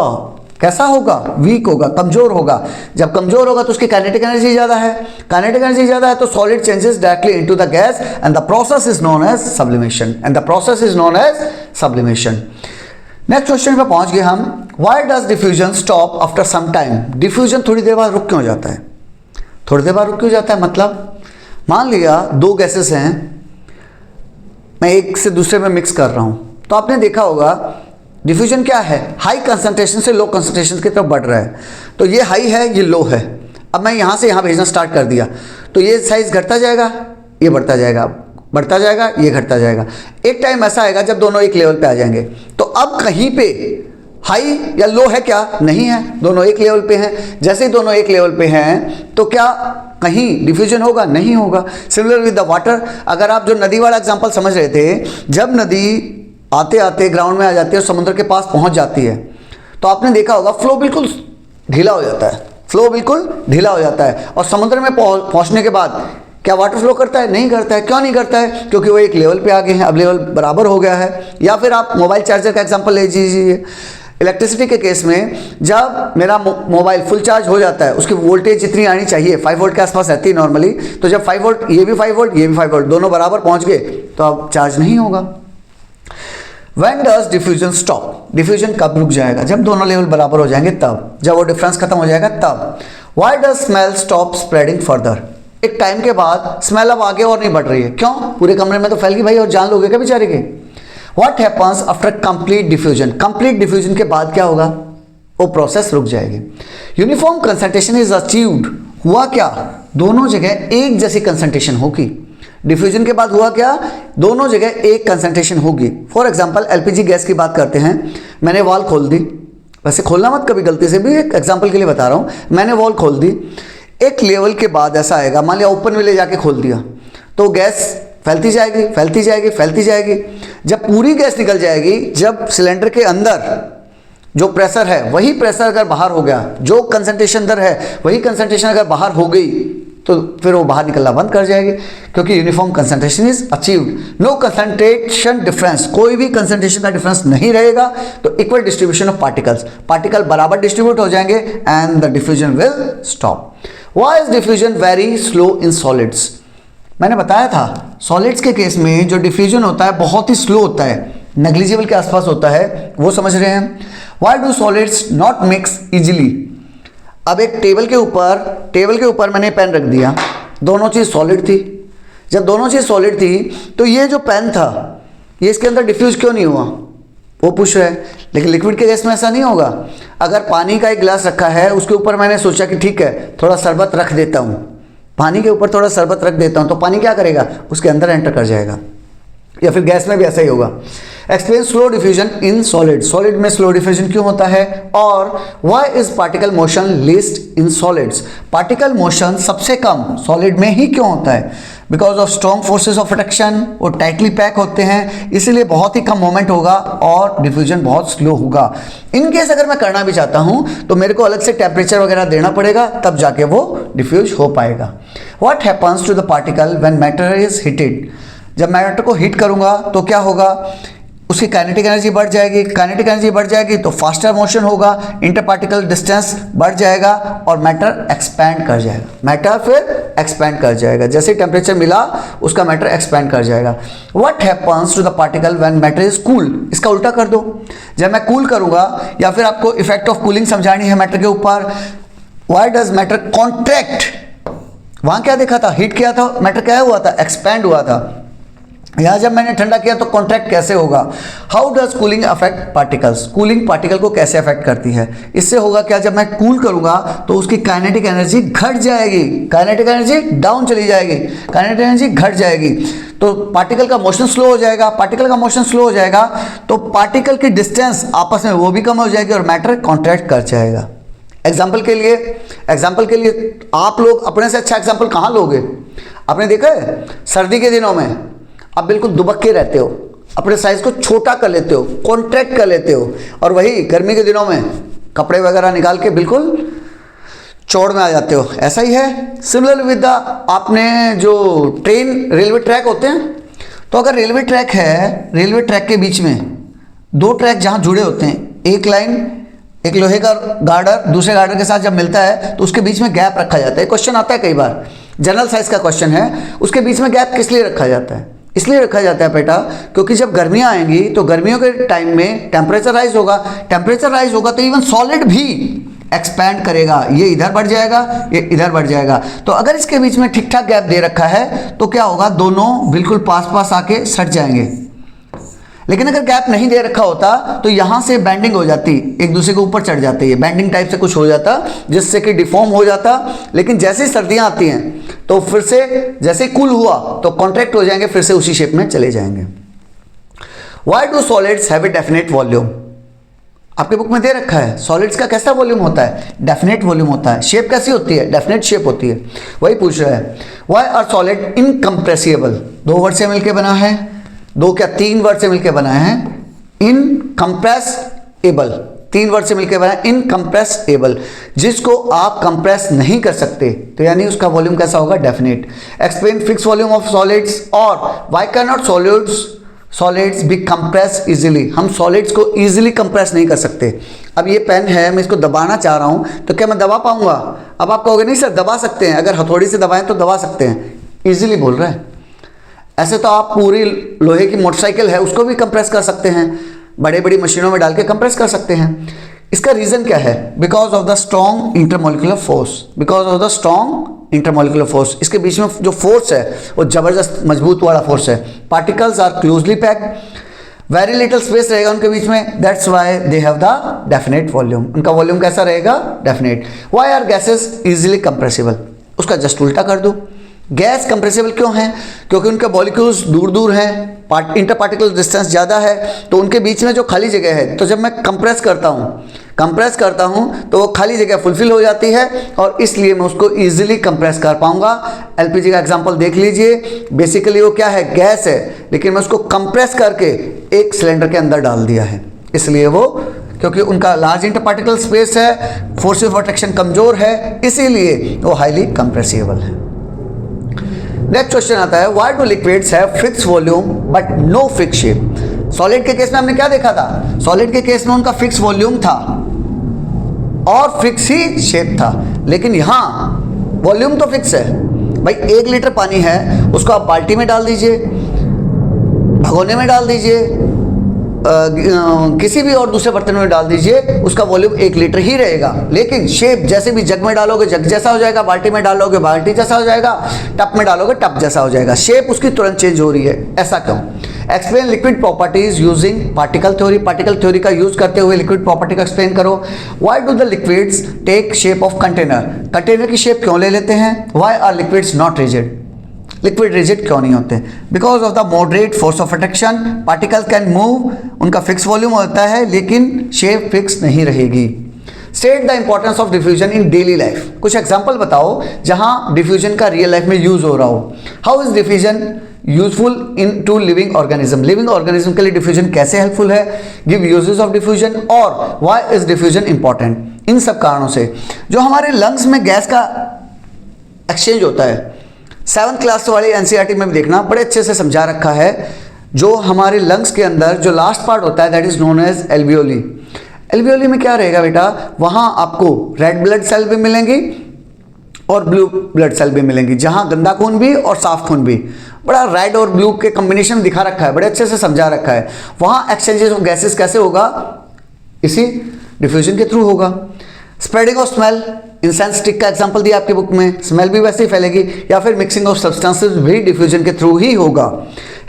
कैसा होगा? वीक होगा, कमजोर होगा। जब कमजोर होगा तो उसकी काइनेटिक एनर्जी ज्यादा है, काइनेटिक एनर्जी ज्यादा है तो solid changes directly into the gas and the process is known as sublimation, and the process is known as sublimation. Next question पे पहुंच गए हम। Why does diffusion stop after some time? Diffusion थोड़ी देर बाद रुक क्यों जाता है? थोड़ी देर बाद रुक क्यों जाता है मतलब, मान लिया 2 गैसेस हैं, मैं एक से दूसरे में मिक्स कर रहा हूं, तो आपने देखा होगा डिफ्यूजन क्या है, हाई कंसंट्रेशन से लो कंसंट्रेशन की तरफ बढ़ रहा है। तो ये हाई है, ये लो है। अब मैं यहां से यहां भेजना स्टार्ट कर दिया, तो ये साइज घटता जाएगा, ये बढ़ता जाएगा, बढ़ता जाएगा, ये घटता जाएगा। एक टाइम ऐसा आएगा जब दोनों एक लेवल पे आ जाएंगे। तो अब कहीं पे हाई या लो है क्या? नहीं है, दोनों एक लेवल पे हैं। जैसे ही दोनों एक लेवल पे हैं तो क्या कहीं डिफ्यूजन होगा? नहीं होगा। सिमिलर विद द वाटर, अगर आप जो नदी वाला एग्जांपल समझ रहे थे, जब नदी आते आते ग्राउंड में आ जाती है और समुद्र के पास पहुंच जाती है, तो आपने देखा होगा फ्लो बिल्कुल ढीला हो जाता है, फ्लो बिल्कुल ढीला हो जाता है। और समुद्र में पहुंचने के बाद क्या वाटर फ्लो करता है? नहीं करता है। क्यों नहीं करता है? क्योंकि वो एक लेवल पे आ गए हैं, अब लेवल बराबर हो गया है। या फिर आप मोबाइल चार्जर का एग्जांपल ले लीजिए, इलेक्ट्रिसिटी के केस में जब मेरा मोबाइल फुल चार्ज हो जाता है, उसकी वोल्टेज जितनी आनी चाहिए 5 वोल्ट के आसपास रहती है नॉर्मली, तो जब 5 वोल्ट, ये भी 5 वोल्ट, ये भी 5 वोल्ट, दोनों बराबर पहुंच गए तो अब चार्ज नहीं होगा। When does diffusion stop? Diffusion कब रुक जाएगा? जब दोनों लेवल बराबर हो जाएंगे तब, जब वो डिफरेंस खत्म हो जाएगा तब। Why does smell stop spreading further? एक टाइम के बाद स्मेल अब आगे और नहीं बढ़ रही है, क्यों? पूरे कमरे में तो फैल गई भाई, और जान लोगे क्या बेचारे के। What happens after complete diffusion? Complete diffusion के बाद क्या होगा? वो प्रोसेस रुक जाएगी। यूनिफॉर्म कंसंट्रेशन इज अचीव्ड, हुआ क्या? दोनों जगह एक जैसी कंसंट्रेशन होगी। डिफ्यूजन के बाद हुआ क्या? दोनों जगह एक कंसंट्रेशन होगी। फॉर एग्जांपल एलपीजी गैस की बात करते हैं, मैंने वॉल खोल दी, वैसे खोलना मत कभी गलती से भी, एक एग्जांपल के लिए बता रहा हूं, मैंने वॉल खोल दी, एक लेवल के बाद ऐसा आएगा, मान लिया ओपन में ले जाके खोल दिया, तो गैस फैलती जाएगी, फैलती जाएगी, फैलती जाएगी। जब पूरी गैस निकल जाएगी, जब सिलेंडर के अंदर जो प्रेशर है वही प्रेशर अगर बाहर हो गया, जो कंसंट्रेशन अंदर है वही कंसंट्रेशन अगर बाहर हो गई, तो फिर वो बाहर निकलना बंद कर जाएगी, क्योंकि uniform concentration is achieved. No concentration difference, कोई भी कंसंट्रेशन का डिफरेंस नहीं रहेगा, तो equal distribution of particles, particle बराबर डिस्ट्रीब्यूट हो जाएंगे and the diffusion will stop. Why is diffusion very slow in solids? मैंने बताया था सॉलिड्स के केस में जो डिफ्यूजन होता है बहुत ही स्लो होता है, नेग्लिजिबल के आसपास होता है, वो समझ रहे हैं। Why do solids not mix easily? अब एक टेबल के ऊपर मैंने पेन रख दिया, दोनों चीज़ सॉलिड थी। जब दोनों चीज़ सॉलिड थी तो ये जो पेन था ये इसके अंदर डिफ्यूज क्यों नहीं हुआ, वो पूछ रहे हैं। लेकिन लिक्विड के केस में ऐसा नहीं होगा। अगर पानी का एक गिलास रखा है, उसके ऊपर मैंने सोचा कि ठीक है थोड़ा शरबत रख देता हूँ, पानी के ऊपर थोड़ा शरबत रख देता हूँ, तो पानी क्या करेगा? उसके अंदर एंटर कर जाएगा। या फिर गैस में भी ऐसा ही होगा। Explain slow diffusion in solid, solid में स्लो डिफ्यूजन क्यों होता है? और why is particle motion least in solids? Particle motion सबसे कम सॉलिड में ही क्यों होता है? Because of strong forces of attraction, वो टाइटली पैक होते हैं, इसीलिए बहुत ही कम मोमेंट होगा और डिफ्यूजन बहुत स्लो होगा। इन केस अगर मैं करना भी चाहता हूं तो मेरे को अलग से टेम्परेचर वगैरह देना पड़ेगा, तब जाके वो डिफ्यूज हो पाएगा। What happens to the particle when matter is heated? जब मैटर को हीट करूंगा तो क्या होगा? उसकी काइनेटिक एनर्जी बढ़ जाएगी, काइनेटिक एनर्जी बढ़ जाएगी तो फास्टर मोशन होगा, इंटर पार्टिकल डिस्टेंस बढ़ जाएगा और मैटर एक्सपैंड कर जाएगा। मैटर फिर एक्सपैंड कर जाएगा, जैसे टेम्परेचर मिला उसका मैटर एक्सपैंड कर जाएगा। What happens to the particle when matter is cooled? इसका उल्टा कर दो, जब मैं कूल करूंगा, या फिर आपको इफेक्ट ऑफ कूलिंग समझानी है मैटर के ऊपर। Why does matter contract? वहां क्या देखा था? हीट किया था, मैटर क्या हुआ था? एक्सपैंड हुआ था। यहां जब मैंने ठंडा किया तो कॉन्ट्रैक्ट कैसे होगा? How does cooling affect particles? Cooling particle को कैसे अफेक्ट करती है? इससे होगा क्या? जब मैं कूल करूंगा तो उसकी काइनेटिक एनर्जी घट जाएगी, काइनेटिक एनर्जी डाउन चली जाएगी, काइनेटिक एनर्जी घट जाएगी, तो पार्टिकल का मोशन स्लो हो जाएगा। पार्टिकल का मोशन स्लो हो जाएगा तो पार्टिकल की डिस्टेंस आपस में वो भी कम हो जाएगी और मैटर कॉन्ट्रैक्ट कर जाएगा। एग्जाम्पल के लिए आप लोग अपने से अच्छा एग्जाम्पल कहाँ लोगे? आपने देखा है सर्दी के दिनों में आप बिल्कुल दुबक के रहते हो, अपने साइज को छोटा कर लेते हो, कॉन्ट्रैक्ट कर लेते हो, और वही गर्मी के दिनों में कपड़े वगैरह निकाल के बिल्कुल चौड़ में आ जाते हो। ऐसा ही है सिमिलर विद द, आपने जो ट्रेन रेलवे ट्रैक होते हैं, तो अगर रेलवे ट्रैक है, रेलवे ट्रैक के बीच में दो ट्रैक जहाँ जुड़े होते हैं, एक लाइन, एक लोहे का गार्डर दूसरे गार्डर के साथ जब मिलता है तो उसके बीच में गैप रखा जाता है। क्वेश्चन आता है कई बार, जनरल साइज का क्वेश्चन है, उसके बीच में गैप किस लिए रखा जाता है? इसलिए रखा जाता है बेटा क्योंकि जब गर्मियां आएंगी तो गर्मियों के टाइम में टेम्परेचर राइज होगा, टेम्परेचर राइज होगा तो इवन सॉलिड भी एक्सपैंड करेगा, ये इधर बढ़ जाएगा, ये इधर बढ़ जाएगा। तो अगर इसके बीच में ठीक ठाक गैप दे रखा है तो क्या होगा? दोनों बिल्कुल पास पास आके सट जाएंगे। लेकिन अगर गैप नहीं दे रखा होता तो यहां से बैंडिंग हो जाती, एक दूसरे के ऊपर चढ़ जाती है, बैंडिंग टाइप से कुछ हो जाता जिससे कि डिफॉर्म हो जाता। लेकिन जैसे ही सर्दियां आती हैं तो फिर से जैसे ही कूल हुआ तो कॉन्ट्रैक्ट हो जाएंगे, फिर से उसी शेप में चले जाएंगे। Why do solids have a definite volume? आपके बुक में दे रखा है सॉलिड्स का कैसा वॉल्यूम होता है? डेफिनेट वॉल्यूम होता है। शेप कैसी होती है? डेफिनेट शेप होती है। वही पूछ रहा है। Why are solid incompressible? दो वर्ड से मिलकर बना है, दो क्या तीन वर्ड से मिलकर बना है। इनकम्प्रेसेबल, तीन वर्ड से मिलकर बना है इनकम्प्रेसेबल, जिसको आप कंप्रेस नहीं कर सकते, तो यानी उसका वॉल्यूम कैसा होगा? Definite. Explain fix volume of solids और why can not solids solids be compress easily, हम सॉलिड्स को इजीली कंप्रेस नहीं कर सकते। अब ये पेन है, मैं इसको दबाना चाह रहा हूँ, तो क्या मैं दबा पाऊंगा? अब आप कहोगे नहीं सर दबा सकते हैं, अगर हथौड़ी से दबाएं तो दबा सकते हैं, इजीली बोल रहा है। ऐसे तो आप पूरी लोहे की मोटरसाइकिल है उसको भी कंप्रेस कर सकते हैं, बड़े बड़ी मशीनों में डाल के कंप्रेस कर सकते हैं। इसका रीजन क्या है? Because of the strong intermolecular force, because of the strong intermolecular force, इसके बीच में जो फोर्स है वो जबरदस्त मजबूत वाला फोर्स है। Particles are closely packed, very little space रहेगा उनके बीच में, that's why they have the definite volume, उनका वॉल्यूम कैसा रहेगा? Definite. Why are gases easily compressible? उसका जस्ट उल्टा कर दो। गैस कंप्रेसिबल क्यों है? क्योंकि उनके मॉलिक्यूल्स दूर दूर हैं, इंटर पार्टिकल डिस्टेंस ज़्यादा है, तो उनके बीच में जो खाली जगह है, तो जब मैं कंप्रेस करता हूँ तो वो खाली जगह फुलफिल हो जाती है और इसलिए मैं उसको इजीली कंप्रेस कर पाऊंगा। एलपीजी का एग्जांपल देख लीजिए, बेसिकली वो क्या है? गैस है, लेकिन मैं उसको कंप्रेस करके एक सिलेंडर के अंदर डाल दिया है, इसलिए वो, क्योंकि उनका लार्ज इंटर पार्टिकल स्पेस है, फोर्स ऑफ अट्रैक्शन कमजोर है, इसीलिए वो हाईली कंप्रेसिबल है। नेक्स्ट क्वेश्चन आता है, why do liquids have fix volume but no fix shape? Solid के केस में हमने क्या देखा था? सॉलिड के केस में उनका फिक्स वॉल्यूम था और फिक्स ही शेप था, लेकिन यहाँ वॉल्यूम तो फिक्स है। भाई 1 लीटर पानी है, उसको आप बाल्टी में डाल दीजिए, भगोने में डाल दीजिए, किसी भी और दूसरे बर्तन में डाल दीजिए, उसका वॉल्यूम 1 लीटर ही रहेगा, लेकिन शेप जैसे भी जग में डालोगे जग जैसा हो जाएगा, बाल्टी में डालोगे बाल्टी जैसा हो जाएगा, टप में डालोगे टप जैसा हो जाएगा, शेप उसकी तुरंत चेंज हो रही है। ऐसा क्यों? Explain liquid properties using particle theory, particle theory का यूज करते हुए लिक्विड प्रॉपर्टी का एक्सप्लेन करो। Why do the liquids take shape of container? Container की शेप क्यों ले लेते हैं? Why are liquids not rigid? Liquid rigid क्यों नहीं होते? Because of the moderate force of attraction, particle can move, उनका फिक्स वॉल्यूम होता है लेकिन शेप फिक्स नहीं रहेगी। State the importance of diffusion in daily life, कुछ एग्जांपल बताओ जहां डिफ्यूजन का रियल लाइफ में यूज हो रहा हो। How is diffusion useful into living organism? Living organism के लिए डिफ्यूजन कैसे हेल्पफुल है? गिव यूजेस ऑफ डिफ्यूजन और व्हाई इज डिफ्यूजन इंपॉर्टेंट? इन सब कारणों से जो हमारे लंग्स में गैस का एक्सचेंज होता है, 7th क्लास वाली एनसीईआरटी में भी देखना, बड़े अच्छे से समझा रखा है। जो हमारे लंग्स के अंदर जो लास्ट पार्ट होता है that is known as alveoli. Alveoli में क्या रहेगा बेटा? वहां आपको रेड ब्लड सेल भी मिलेंगी और ब्लू ब्लड सेल भी मिलेंगी, जहां गंदा खून भी और साफ खून भी। बड़ा रेड और ब्लू के कॉम्बिनेशन दिखा रखा है, बड़े अच्छे से समझा रखा है। वहां एक्सचेंजेस ऑफ गैसेस कैसे होगा? इसी डिफ्यूजन के थ्रू होगा। Spreading of smell, incense stick का एग्जांपल दिया आपकी बुक में, स्मेल भी वैसे ही फैलेगी, या फिर मिक्सिंग ऑफ सब्सटेंसेस भी डिफ्यूजन के थ्रू ही होगा।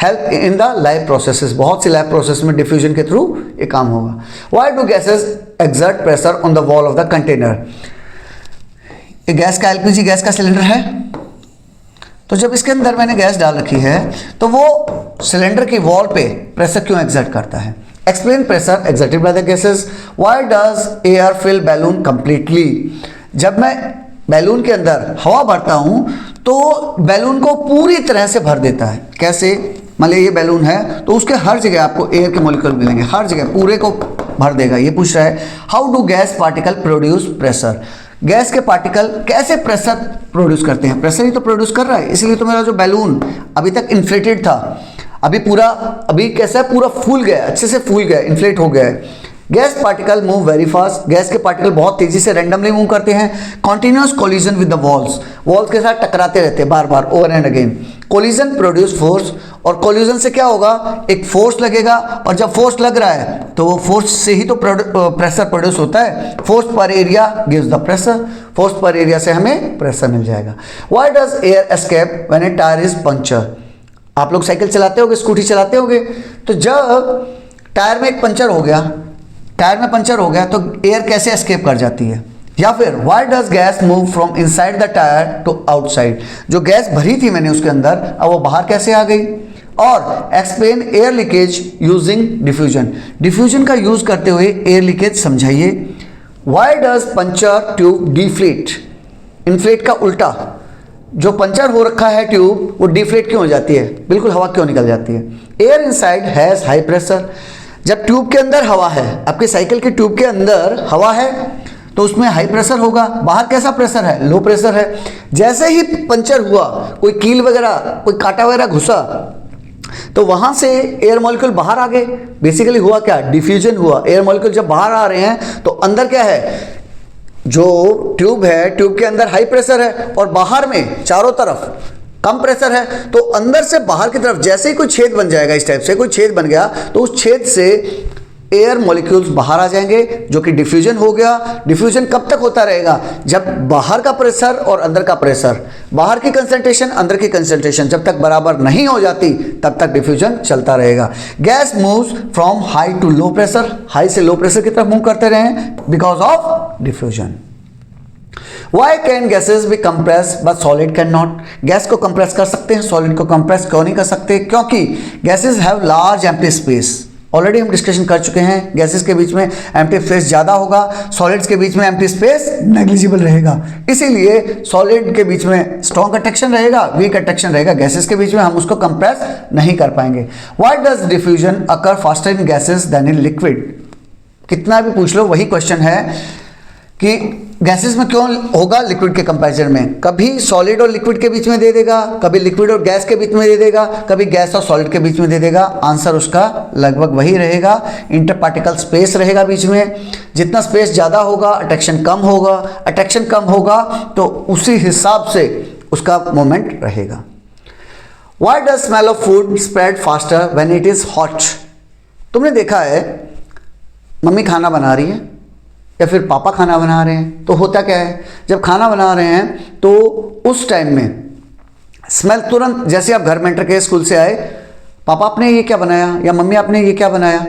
Help in the life processes, बहुत सी लाइफ प्रोसेस में डिफ्यूजन के थ्रू ये काम होगा। Why do gases exert pressure on the wall of the container? ये गैस का, एलपीजी गैस का सिलेंडर है, तो जब इसके अंदर मैंने गैस डाल रखी है तो वो सिलेंडर की वॉल पे प्रेशर क्यों एक्सर्ट करता है? Explain pressure exerted by the gases. Why does air fill balloon completely? जब मैं बैलून के अंदर हवा भरता हूं तो बैलून को पूरी तरह से भर देता है। कैसे? मान लीजिए ये बैलून है तो उसके हर जगह आपको एयर के मॉलिक्यूल मिलेंगे, हर जगह पूरे को भर देगा। ये पूछ रहा है how do gas particle produce pressure? Gas के पार्टिकल कैसे प्रेशर प्रोड्यूस करते हैं? प्रेशर ही तो प्रोड्यूस कर रहा है, इसलिए तो मेरा जो बैलून अभी तक इन्फ्लेटेड था, अभी कैसा है? पूरा फूल गया, अच्छे से फूल गया, इन्फ्लेट हो गया है। Gas particle move very fast, gas के पार्टिकल बहुत तेजी से रैंडमली मूव करते हैं। Continuous collision with the walls, walls के साथ टकराते रहते हैं बार बार, over and again. Collision produce force, और कोलिजन से क्या होगा? एक फोर्स लगेगा, और जब फोर्स लग रहा है तो वो फोर्स से ही तो प्रेशर प्रोड्यूस होता है। फोर्स पर area gives the pressure, force पर एरिया से हमें प्रेशर मिल जाएगा। Why does air escape when A tyre is puncture? आप लोग साइकिल चलाते होगे, स्कूटी चलाते होगे, तो जब टायर में एक पंचर हो गया, टायर में पंचर हो गया तो एयर कैसे एस्केप कर जाती है? या फिर why does gas move from inside the tier two outside? जो गैस भरी थी मैंने उसके अंदर, अब वो बाहर कैसे आ गई? और explain air leakage using diffusion, diffusion का यूज करते हुए एयर लीकेज समझाइए। Why does puncture tube deflate? Inflate का उल्टा, जो पंचर हो रखा है ट्यूब वो डिफ्लेट क्यों हो जाती है? बिल्कुल हवा क्यों निकल जाती है? Air inside has high pressure, जब ट्यूब के अंदर हवा है, आपके साइकिल के ट्यूब के अंदर हवा है तो उसमें हाई प्रेशर होगा, बाहर कैसा प्रेशर है? लो प्रेशर है। जैसे ही पंचर हुआ, कोई कील वगैरह, कोई कांटा वगैरह घुसा, तो वहां से एयर मॉलिक्यूल बाहर आ गए। बेसिकली हुआ क्या, डिफ्यूजन हुआ। एयर मॉलिक्यूल जब बाहर आ रहे हैं तो अंदर क्या है, जो ट्यूब है, ट्यूब के अंदर हाई प्रेशर है और बाहर में चारों तरफ कम प्रेशर है। तो अंदर से बाहर की तरफ जैसे ही कोई छेद बन जाएगा, इस टाइप से कोई छेद बन गया, तो उस छेद से एयर मॉलिक्यूल्स बाहर आ जाएंगे, जो कि डिफ्यूजन हो गया। डिफ्यूजन कब तक होता रहेगा, जब बाहर का प्रेशर और अंदर का प्रेशर, बाहर की कंसंट्रेशन अंदर की कंसंट्रेशन जब तक बराबर नहीं हो जाती तब तक डिफ्यूजन चलता रहेगा। Gas moves from high to low pressure, high से लो प्रेशर की तरफ मूव करते रहे because of diffusion. Why can gases be compressed but solid cannot? Gas को कंप्रेस कर सकते हैं, सॉलिड को कंप्रेस क्यों नहीं कर सकते? क्योंकि gases have large empty space. Already हम डिस्कशन कर चुके हैं, गैसेस के बीच में एम्प्टी स्पेस ज़्यादा होगा, सॉलिड्स के बीच में एम्प्टी स्पेस नेग्लिजिबल रहेगा। इसीलिए सॉलिड के बीच में स्ट्रॉन्ग अट्रैक्शन रहेगा, वीक अट्रैक्शन रहेगा, गैसेस के बीच में हम उसको कंप्रेस नहीं कर पाएंगे। Why does diffusion occur faster in gases than in liquid? कितना भी पूछ लो वही क्वेश्चन है कि गैसेस में क्यों होगा लिक्विड के कंपैरिजन में। कभी सॉलिड और लिक्विड के बीच में दे देगा, कभी लिक्विड और गैस के बीच में दे देगा, कभी गैस और सॉलिड के बीच में दे देगा। आंसर उसका लगभग वही रहेगा, इंटर पार्टिकल स्पेस रहेगा बीच में। जितना स्पेस ज़्यादा होगा अट्रैक्शन कम होगा, अट्रैक्शन कम होगा तो उसी हिसाब से उसका मोमेंट रहेगा। Why does smell of food spread faster when it is hot? तुमने देखा है मम्मी खाना बना रही है या फिर पापा खाना बना रहे हैं, तो होता क्या है, जब खाना बना रहे हैं तो उस टाइम में स्मेल तुरंत, जैसे आप घर में एंटर किए, स्कूल से आए, पापा आपने ये क्या बनाया या मम्मी आपने ये क्या बनाया,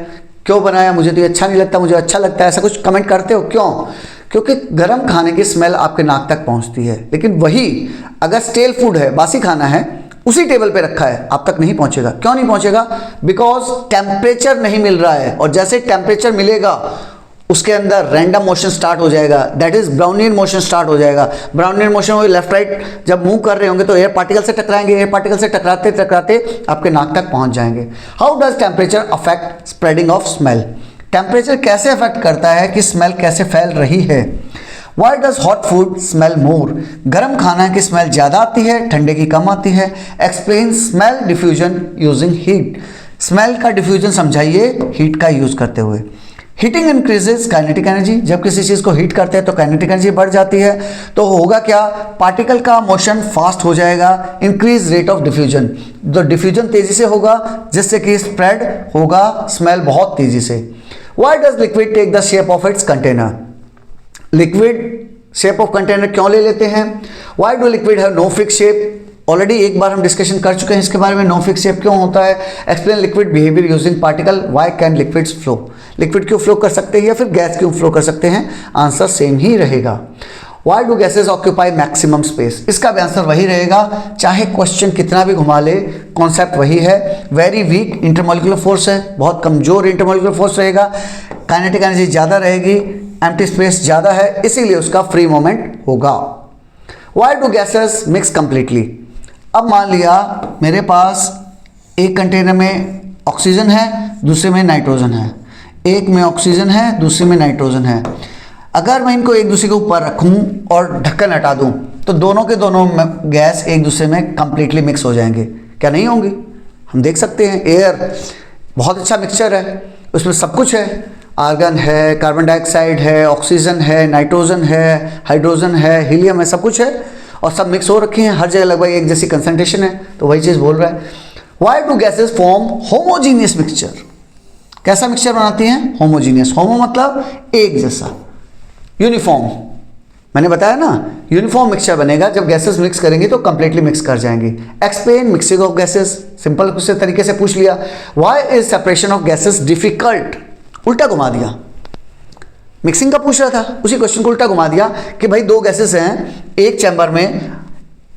क्यों बनाया, मुझे तो ये अच्छा नहीं लगता, मुझे अच्छा लगता है, ऐसा कुछ कमेंट करते हो क्यों? क्योंकि गर्म खाने की स्मेल आपके नाक तक पहुंचती है। लेकिन वही अगर स्टेल फूड है, बासी खाना है, उसी टेबल पे रखा है, आप तक नहीं पहुंचेगा। क्यों नहीं पहुंचेगा? बिकॉज टेम्परेचर नहीं मिल रहा है, और जैसे टेम्परेचर मिलेगा उसके अंदर रैंडम मोशन स्टार्ट हो जाएगा, that is Brownian motion start हो जाएगा। ब्राउनियन मोशन हो, लेफ्ट राइट जब मूव कर रहे होंगे तो एयर पार्टिकल से टकराएंगे, एयर पार्टिकल से टकराते टकराते आपके नाक तक पहुंच जाएंगे। How does temperature affect spreading of smell? Temperature कैसे अफेक्ट करता है कि स्मेल कैसे फैल रही है? Why does hot food smell more? गर्म खाना की स्मेल ज़्यादा आती है, ठंडे की कम आती है। Explain smell diffusion using heat. Smell का डिफ्यूजन समझाइए हीट का यूज करते हुए। हीटिंग इंक्रीजेज काइनेटिक एनर्जी, जब किसी चीज़ को हीट करते हैं तो काइनेटिक एनर्जी बढ़ जाती है, तो होगा क्या, पार्टिकल का मोशन फास्ट हो जाएगा, इंक्रीज रेट ऑफ डिफ्यूजन, तो डिफ्यूजन तेजी से होगा जिससे कि स्प्रेड होगा स्मेल बहुत तेजी से। Why does liquid take the shape of its container? Liquid shape of container क्यों ले लेते हैं? Why do liquid have no fixed shape? Already एक बार हम डिस्कशन कर चुके हैं इसके बारे में, नो फिक्स शेप क्यों होता है। Explain liquid behaviour using particle. Why can liquids flow? Liquid क्यों फ्लो कर सकते हैं या फिर गैस क्यों फ्लो कर सकते हैं? आंसर सेम ही रहेगा। Why do gases occupy maximum space? इसका भी आंसर वही रहेगा, चाहे क्वेश्चन कितना भी घुमा ले, कॉन्सेप्ट वही है। वेरी वीक इंटरमॉलिक्यूलर फोर्स है, बहुत कमजोर इंटरमॉलिक्यूलर फोर्स रहेगा, काइनेटिक एनर्जी ज़्यादा रहेगी, एम्प्टी स्पेस ज़्यादा है, इसीलिए उसका फ्री मोमेंट होगा। Why do gases mix completely? अब मान लिया मेरे पास एक कंटेनर में ऑक्सीजन है, दूसरे में नाइट्रोजन है, एक में ऑक्सीजन है, दूसरे में नाइट्रोजन है। अगर मैं इनको एक दूसरे के ऊपर रखूं और ढक्कन हटा दूं तो दोनों के दोनों गैस एक दूसरे में कंप्लीटली मिक्स हो जाएंगे, क्या नहीं होंगी? हम देख सकते हैं एयर बहुत अच्छा मिक्सचर है, उसमें सब कुछ है, आर्गन है, कार्बन डाइऑक्साइड है, ऑक्सीजन है, नाइट्रोजन है, हाइड्रोजन है, हीलियम है, सब कुछ है और सब मिक्स हो रखी हैं, हर जगह लगभग एक जैसी कंसंट्रेशन है, तो वही चीज़ बोल रहा है। Why do gases form homogeneous mixture? कैसा मिक्सचर बनाती हैं? होमोजीनियस। होमो मतलब एक जैसा, यूनिफॉर्म। मैंने बताया ना, यूनिफॉर्म मिक्सचर बनेगा जब गैसेस मिक्स करेंगे तो कंप्लीटली मिक्स कर जाएंगी। Explain mixing of gases. Simple कुछ तरीके से पूछ लिया। Why is separation of gases difficult? उल्टा घुमा दिया, मिक्सिंग का पूछ रहा था, उसी क्वेश्चन को उल्टा घुमा दिया कि भाई दो गैसेस हैं एक चैम्बर में,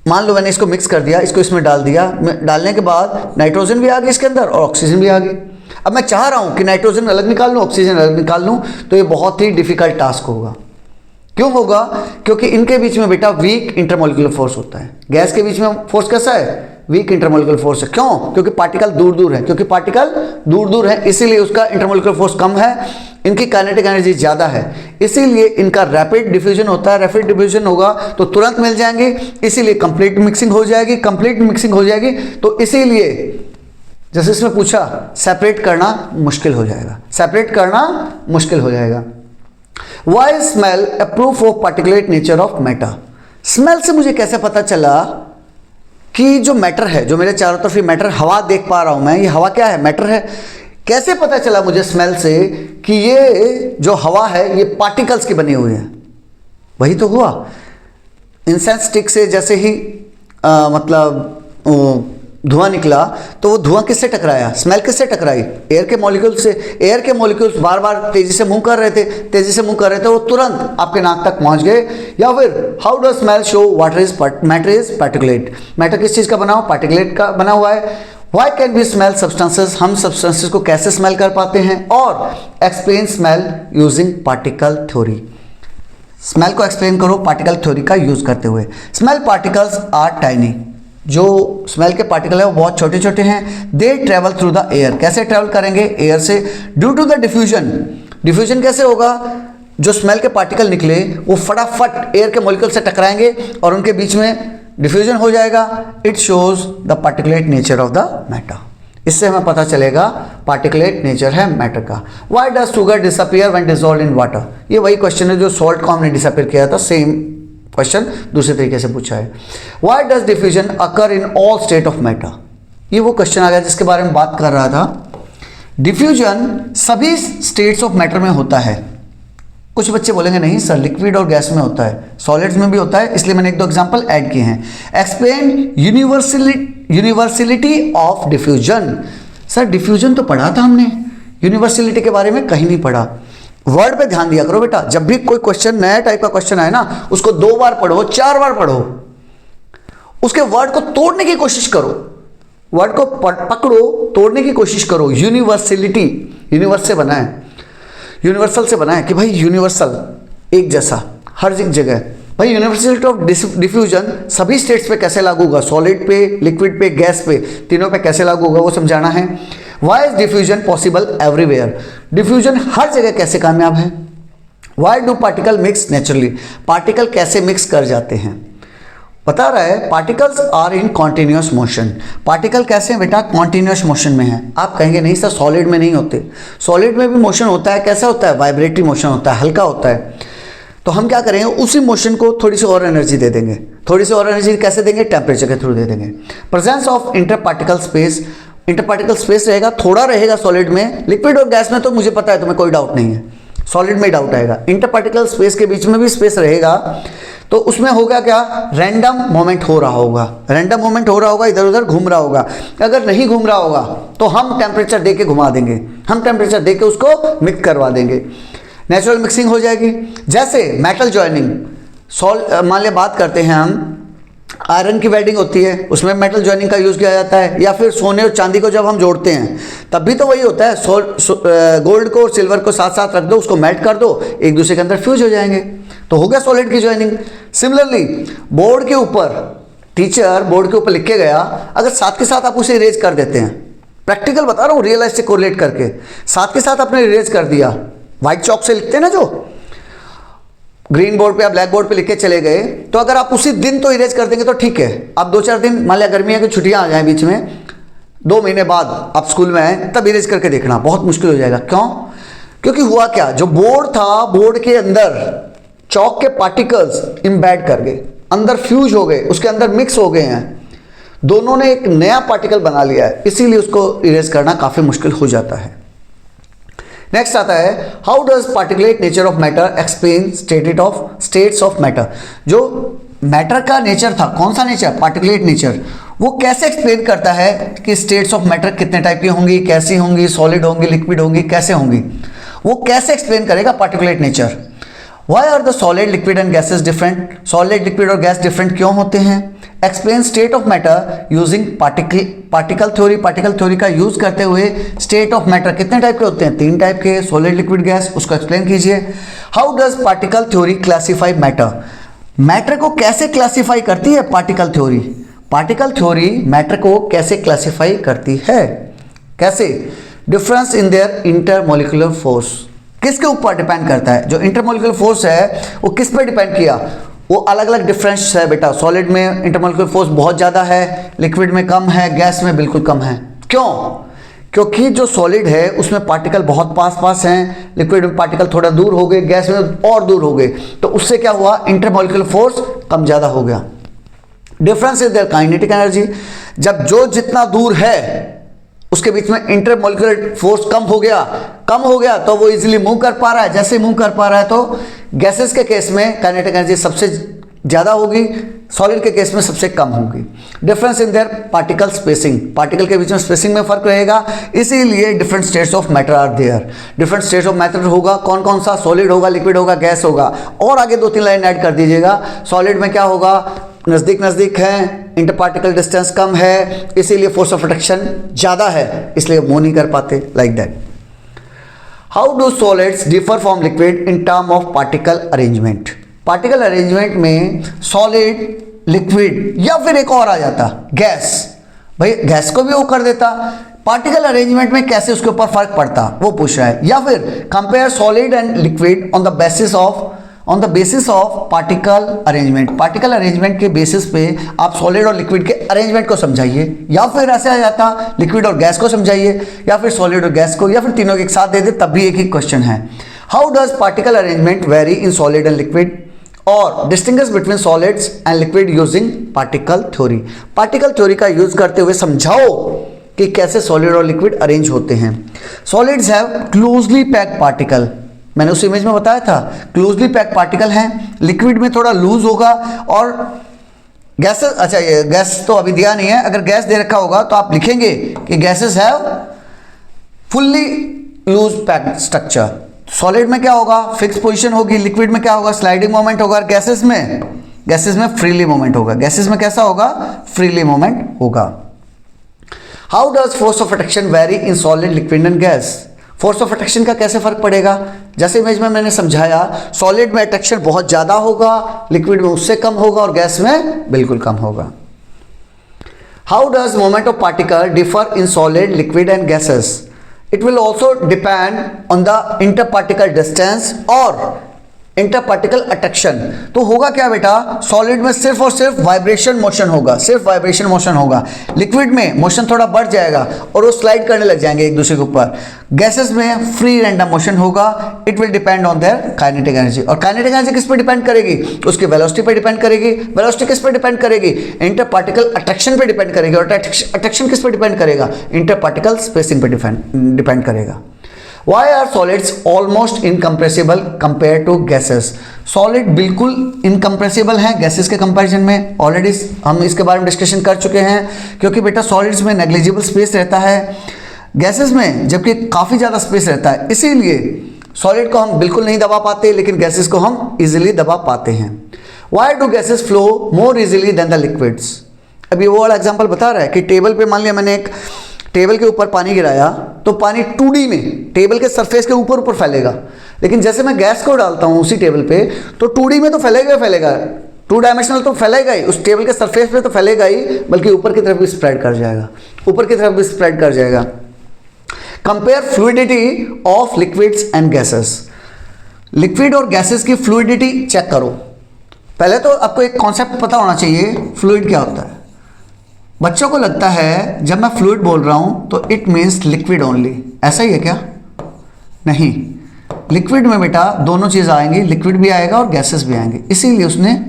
मान लो मैंने इसको मिक्स कर दिया, इसको इसमें डाल दिया, डालने के बाद नाइट्रोजन भी आ गई इसके अंदर और ऑक्सीजन भी आ गई। अब मैं चाह रहा हूं कि नाइट्रोजन अलग निकाल लूं, ऑक्सीजन अलग निकाल लूं, तो ये बहुत ही डिफिकल्ट टास्क होगा। क्यों होगा? क्योंकि इनके बीच में बेटा वीक इंटरमॉलिक्यूलर फोर्स होता है। गैस के बीच में फोर्स कैसा है? वीक इंटरमॉलिक्यूलर फोर्स है। क्यों? क्योंकि पार्टिकल दूर दूर है, क्योंकि पार्टिकल दूर दूर है इसीलिए उसका इंटरमॉलिक्यूलर फोर्स कम है, इनकी काइनेटिक एनर्जी ज़्यादा है, इसीलिए इनका रैपिड डिफ्यूजन होता है। रैपिड डिफ्यूजन होगा तो तुरंत मिल जाएंगे, इसीलिए कंप्लीट मिक्सिंग हो जाएगी। कंप्लीट मिक्सिंग हो जाएगी तो इसीलिए जैसे इसमें पूछा सेपरेट करना मुश्किल हो जाएगा, सेपरेट करना मुश्किल हो जाएगा। Why smell a proof of particulate nature of matter. Smell से मुझे कैसे पता चला कि जो मैटर है, जो मेरे चारों तरफ ये मैटर, हवा देख पा रहा हूं मैं, ये हवा क्या है, मैटर है। कैसे पता चला मुझे स्मेल से कि ये जो हवा है ये पार्टिकल्स की बनी हुई है? वही तो हुआ, इंसेंस स्टिक से जैसे ही मतलब धुआं निकला तो वो धुआं किससे टकराया, स्मेल किससे टकराई, एयर के मॉलिक्यूल से। एयर के मॉलिक्यूल्स बार बार तेजी से मूव कर रहे थे, तेजी से मूव कर रहे थे, वो तुरंत आपके नाक तक पहुंच गए। या फिर how does smell show matter is particulate. Matter किस चीज का बना हुआ, पार्टिकुलेट का बना हुआ है। Why can be smell substances, हम सब्सटेंसेस को कैसे स्मेल कर पाते हैं। और explain smell using particle theory, smell को एक्सप्लेन करो पार्टिकल थ्योरी का यूज करते हुए। स्मेल पार्टिकल्स आर टाइनी, जो स्मेल के पार्टिकल है वो बहुत छोटे छोटे हैं। They travel through the air, कैसे ट्रेवल करेंगे, एयर से। Due to the diffusion, diffusion कैसे होगा, जो स्मेल के पार्टिकल निकले वो फटाफट एयर के मॉलिक्यूल से टकराएंगे और उनके बीच में डिफ्यूजन हो जाएगा। It shows the particulate nature of the matter, इससे हमें पता चलेगा पार्टिकुलेट नेचर है मैटर का। Why does sugar disappear when dissolved in water, ये वही क्वेश्चन है जो सॉल्ट को हमने डिसअपियर किया था, सेम क्वेश्चन दूसरे तरीके से पूछा है। Why does diffusion occur in all state of matter, ये वो क्वेश्चन आ गया जिसके बारे में बात कर रहा था। डिफ्यूजन सभी स्टेट्स ऑफ मैटर में होता है। कुछ बच्चे बोलेंगे नहीं सर लिक्विड और गैस में होता है, सॉलिड्स में भी होता है, इसलिए मैंने एक दो एग्जांपल ऐड किए हैं। Explain universality of diffusion. Sir diffusion तो पढ़ा था हमने, यूनिवर्सलिटी के बारे में कहीं नहीं पढ़ा। वर्ड पे ध्यान दिया करो बेटा, जब भी कोई क्वेश्चन नया टाइप का क्वेश्चन आए ना, उसको 2 बार पढ़ो, 4 बार पढ़ो, उसके वर्ड को तोड़ने की कोशिश करो, वर्ड को पकड़ो, तोड़ने की कोशिश करो। यूनिवर्सलिटी, यूनिवर्स से बना है, यूनिवर्सल से बना है कि भाई यूनिवर्सल एक जैसा हर जगह। भाई यूनिवर्सलिटी ऑफ डिफ्यूजन सभी स्टेट्स पे कैसे लागू होगा, सॉलिड पे, लिक्विड पे, गैस पे, तीनों पे कैसे लागू होगा वो समझाना है। Why is diffusion possible everywhere, diffusion हर जगह कैसे कामयाब है। Why do particle mix naturally, particle कैसे मिक्स कर जाते हैं। बता रहा है particles are in continuous motion, particle कैसे हैं बेटा, कॉन्टिन्यूस मोशन में है। आप कहेंगे नहीं सर सॉलिड में नहीं होते, सॉलिड में भी मोशन होता है, कैसा होता है, वाइब्रेटरी मोशन होता है, हल्का होता है। तो हम क्या करेंगे, उसी मोशन को थोड़ी सी और एनर्जी दे देंगे। थोड़ी सी और एनर्जी कैसे देंगे, टेम्परेचर के थ्रू दे देंगे। प्रेजेंस ऑफ इंटरपार्टिकल स्पेस, इंटरपार्टिकल स्पेस रहेगा, थोड़ा रहेगा सॉलिड में, लिक्विड और गैस में तो मुझे पता है, तुम्हें कोई डाउट नहीं है, सॉलिड में डाउट आएगा। इंटरपार्टिकल स्पेस के बीच में भी स्पेस रहेगा, तो उसमें होगा क्या, रैंडम मोमेंट हो रहा होगा, रैंडम मोमेंट हो रहा होगा, इधर उधर घूम रहा होगा। अगर नहीं घूम रहा होगा तो हम टेम्परेचर दे के घुमा देंगे, हम टेम्परेचर दे के उसको मिक्स करवा देंगे, नेचुरल मिक्सिंग हो जाएगी। जैसे मेटल जॉइनिंग, मान लिया बात करते हैं हम, आयरन की वेल्डिंग होती है, उसमें मेटल जॉइनिंग का यूज़ किया जाता है। या फिर सोने और चांदी को जब हम जोड़ते हैं तब भी तो वही होता है, गोल्ड को और सिल्वर को साथ साथ रख दो, उसको मेल्ट कर दो, एक दूसरे के अंदर फ्यूज हो जाएंगे, तो हो गया सॉलिड की जॉइनिंग। सिमिलरली बोर्ड के ऊपर, टीचर बोर्ड के ऊपर लिख के गया, अगर साथ के साथ आप उसे इरेज कर देते हैं, प्रैक्टिकल बता रहा हूँ, रियल लाइफ से कोरिलेट करके, साथ के साथ आपने इरेज कर दिया, व्हाइट चॉक से लिखते हैं ना जो, ग्रीन बोर्ड पे या ब्लैक बोर्ड पे लिख के चले गए, तो अगर आप उसी दिन तो इरेज कर देंगे तो ठीक है। आप 2-4 दिन, मान लिया गर्मियों की छुट्टियां आ जाएं बीच में, 2 महीने बाद आप स्कूल में आए, तब इरेज करके देखना, बहुत मुश्किल हो जाएगा। क्यों? क्योंकि हुआ क्या, जो बोर्ड था, बोर्ड के अंदर चौक के पार्टिकल्स इम्बेड कर गए, अंदर फ्यूज हो गए, उसके अंदर मिक्स हो गए हैं, दोनों ने एक नया पार्टिकल बना लिया है, इसीलिए उसको इरेज करना काफ़ी मुश्किल हो जाता है। नेक्स्ट आता है, how does particulate nature of matter explain states of matter. जो मैटर का नेचर था, कौन सा नेचर, पार्टिकुलेट नेचर, वो कैसे एक्सप्लेन करता है कि स्टेट्स ऑफ मैटर कितने टाइप की होंगी, कैसी होंगी, सॉलिड होंगी, लिक्विड होंगी, कैसे होंगी, वो कैसे एक्सप्लेन करेगा particulate nature. Why are the solid, liquid and gases different, solid, liquid और गैस डिफरेंट क्यों होते हैं। Explain state of matter using particle theory, particle theory का यूज करते हुए स्टेट ऑफ मैटर कितने टाइप के होते हैं, 3 टाइप के, सॉलिड, लिक्विड, गैस, उसको एक्सप्लेन कीजिए। How does particle theory classify matter, matter को कैसे क्लासीफाई करती है particle theory, particle theory matter को कैसे क्लासीफाई करती है, कैसे, difference in there intermolecular force, किसके ऊपर डिपेंड करता है, जो इंटरमोलिकुलर फोर्स है वो किस पे डिपेंड किया, वो अलग अलग डिफरेंस है बेटा, सॉलिड में इंटरमोलिकुलर फोर्स बहुत ज़्यादा है, लिक्विड में कम है, गैस में बिल्कुल कम है। क्यों? क्योंकि जो सॉलिड है उसमें पार्टिकल बहुत पास पास हैं, लिक्विड में पार्टिकल थोड़ा दूर हो गए, गैस में और दूर हो गए, तो उससे क्या हुआ, इंटरमॉलिक्यूलर फोर्स कम ज़्यादा हो गया। Difference is there kinetic energy, जब जो जितना दूर है उसके बीच में इंटरमॉलिक्यूलर फोर्स कम हो गया तो वो इजीली मूव कर पा रहा है। जैसे मूव कर पा रहा है तो गैसेस के केस में काइनेटिक एनर्जी सबसे ज़्यादा होगी, सॉलिड के केस में सबसे कम होगी। Difference in their particle spacing, particle के बीच में स्पेसिंग में फर्क रहेगा, इसीलिए different states of matter are there. Different states of matter होगा, कौन कौन सा, सॉलिड होगा, लिक्विड होगा, गैस होगा। और आगे 2-3 लाइन ऐड कर दीजिएगा। सॉलिड में क्या होगा, नज़दीक नज़दीक है, इंटर पार्टिकल डिस्टेंस कम है, इसीलिए फोर्स ऑफ अट्रैक्शन ज़्यादा है, इसलिए मूव नहीं कर पाते, like that. How do solids differ from liquid in term of particle arrangement? Particle arrangement में सॉलिड, लिक्विड या फिर एक और आ जाता गैस, भाई गैस को भी वो कर देता, पार्टिकल अरेंजमेंट में कैसे उसके ऊपर फर्क पड़ता वो पूछ रहा है। या फिर compare solid and liquid on the basis of particle arrangement, particle arrangement के बेसिस पे आप सॉलिड और लिक्विड के अरेंजमेंट को समझाइए, या फिर ऐसे आ जाता लिक्विड और गैस को समझाइए, या फिर सॉलिड और गैस को, या फिर तीनों के एक साथ दे दे, तब भी एक ही क्वेश्चन है। How does particle arrangement vary in solid and liquid, और distinguish between solids and liquid using particle theory, particle theory का यूज करते हुए समझाओ कि कैसे सॉलिड और लिक्विड अरेंज होते हैं। Solids have closely packed particle, मैंने उस इमेज में बताया था, क्लोजली पैक्ड पार्टिकल हैं, लिक्विड में थोड़ा लूज होगा, और गैसेस, अच्छा ये गैस तो अभी दिया नहीं है, अगर गैस दे रखा होगा तो आप लिखेंगे कि gases have fully loose packed structure. Solid में क्या होगा, फिक्स पोजीशन होगी, लिक्विड में क्या होगा, स्लाइडिंग मोमेंट होगा, गैसेस में फ्रीली मोमेंट होगा। गैसेस में कैसा होगा, फ्रीली मोमेंट होगा। How does force of attraction very in solid, liquid and gas, force of attraction का कैसे फर्क पड़ेगा? जैसे इमेज में मैंने समझाया, सॉलिड में अट्रैक्शन बहुत ज्यादा होगा, लिक्विड में उससे कम होगा, और गैस में बिल्कुल कम होगा। How does moment of particle differ in solid, liquid and gases? It will also depend on the interparticle distance और इंटरपार्टिकल अट्रैक्शन। तो होगा क्या बेटा, सॉलिड में सिर्फ और सिर्फ वाइब्रेशन मोशन होगा, सिर्फ वाइब्रेशन मोशन होगा। लिक्विड में मोशन थोड़ा बढ़ जाएगा और वो स्लाइड करने लग जाएंगे एक दूसरे के ऊपर। गैसेस में फ्री रैंडम मोशन होगा। It will depend on their kinetic energy, और काइनेटिक एनर्जी किस पर डिपेंड करेगी, उसकी वेलोसिटी पर डिपेंड करेगी। वेलोसिटी किस पर डिपेंड करेगी, इंटरपार्टिकल अट्रैक्शन पर डिपेंड करेगी, और अट्रैक्शन किस पर डिपेंड करेगा, इंटरपार्टिकल स्पेसिंग पर डिपेंड करेगा। Why are solids almost incompressible compared to gases? Solid बिल्कुल इनकम्प्रेसिबल हैं गैसेस के कंपैरिजन में। ऑलरेडी हम इसके बारे में डिस्कशन कर चुके हैं, क्योंकि बेटा सॉलिड्स में नेग्लिजिबल स्पेस रहता है, गैसेस में जबकि काफ़ी ज़्यादा स्पेस रहता है, इसीलिए सॉलिड को हम बिल्कुल नहीं दबा पाते, लेकिन गैसेस को हम इजीली दबा पाते हैं। Why do gases flow more easily than the liquids? अभी वो वाला एग्जाम्पल बता रहा है कि टेबल पे मान लिया मैंने एक टेबल के ऊपर पानी गिराया, तो पानी 2D में टेबल के सरफेस के ऊपर ऊपर फैलेगा, लेकिन जैसे मैं गैस को डालता हूँ उसी टेबल पे, तो 2D में तो फैलेगा, 2 डायमेंशनल तो फैलेगा ही, उस टेबल के सरफेस पे तो फैलेगा ही, बल्कि ऊपर की तरफ भी स्प्रेड कर जाएगा, compare fluidity of liquids and gases. Liquid और गैसेस की फ्लूइडिटी चेक करो। पहले तो आपको एक कॉन्सेप्ट पता होना चाहिए, फ्लूइड क्या होता है। बच्चों को लगता है जब मैं फ्लूइड बोल रहा हूं तो इट मीन्स लिक्विड ओनली, ऐसा ही है क्या? नहीं, लिक्विड में बेटा दोनों चीज़ आएंगी, लिक्विड भी आएगा और गैसेस भी आएंगे, इसीलिए उसने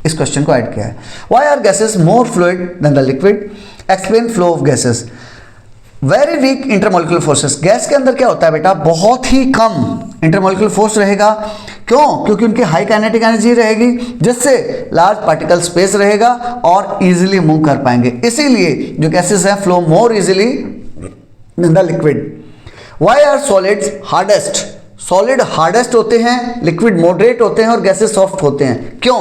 इस क्वेश्चन को ऐड किया है। Why are gases more fluid than the liquid? Explain flow of gases. Very weak intermolecular forces. Gas के अंदर क्या होता है बेटा, बहुत ही कम इंटरमॉलिक्यूलर फोर्स रहेगा। क्यों? क्योंकि उनकी हाई काइनेटिक एनर्जी रहेगी, जिससे लार्ज पार्टिकल स्पेस रहेगा और इजीली मूव कर पाएंगे, इसीलिए जो गैसेस हैं flow more easily than the liquid. Why are solids hardest? Solid hardest होते हैं, लिक्विड मॉडरेट होते हैं और गैसेस सॉफ्ट होते हैं। क्यों?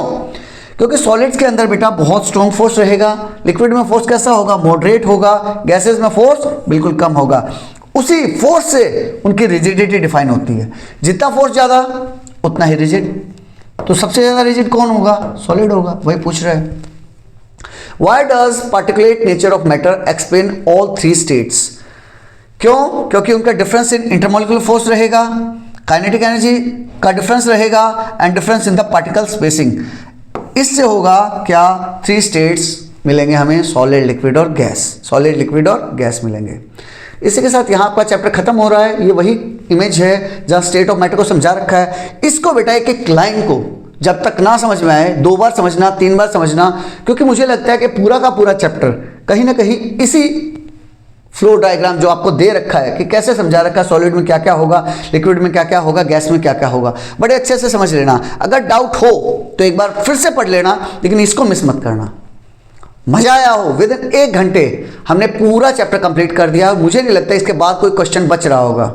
क्योंकि सॉलिड्स के अंदर बेटा बहुत स्ट्रॉन्ग फोर्स रहेगा, लिक्विड में फोर्स कैसा होगा, मॉडरेट होगा, गैसेस में फोर्स बिल्कुल कम होगा। उसी फोर्स से उनकी रिजिडिटी डिफाइन होती है, जितना फोर्स ज़्यादा उतना ही रिजिड। तो सबसे ज़्यादा रिजिड कौन होगा? सॉलिड होगा, वही पूछ रहे हैं। Why does particulate nature of matter explain all 3 states? क्यों? क्योंकि उनका डिफरेंस इन इंटरमॉलिक्यूलर फोर्स रहेगा, काइनेटिक एनर्जी का डिफरेंस रहेगा, and difference in the particle spacing. इससे होगा क्या, 3 स्टेट्स मिलेंगे हमें सॉलिड, लिक्विड और गैस, सॉलिड, लिक्विड और गैस मिलेंगे। इसी के साथ यहाँ आपका चैप्टर खत्म हो रहा है। ये वही इमेज है जहाँ स्टेट ऑफ मैटर को समझा रखा है। इसको बेटा एक एक लाइन को जब तक ना समझ में आए 2 बार समझना, 3 बार समझना, क्योंकि मुझे लगता है कि पूरा का पूरा चैप्टर कहीं ना कहीं इसी फ्लो डायग्राम जो आपको दे रखा है कि कैसे समझा रखा है, सॉलिड में क्या क्या होगा, लिक्विड में क्या क्या होगा, गैस में क्या क्या होगा, बड़े अच्छे से समझ लेना। अगर डाउट हो तो एक बार फिर से पढ़ लेना, लेकिन इसको मिस मत करना। मजा आया हो, विद इन 1 घंटे हमने पूरा चैप्टर कंप्लीट कर दिया। मुझे नहीं लगता इसके बाद कोई क्वेश्चन बच रहा होगा,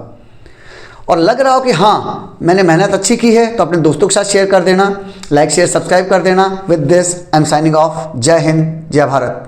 और लग रहा हो कि हाँ मैंने मेहनत अच्छी की है तो अपने दोस्तों के साथ शेयर कर देना, लाइक शेयर सब्सक्राइब कर देना। With this I am signing off. जय हिंद, जय भारत।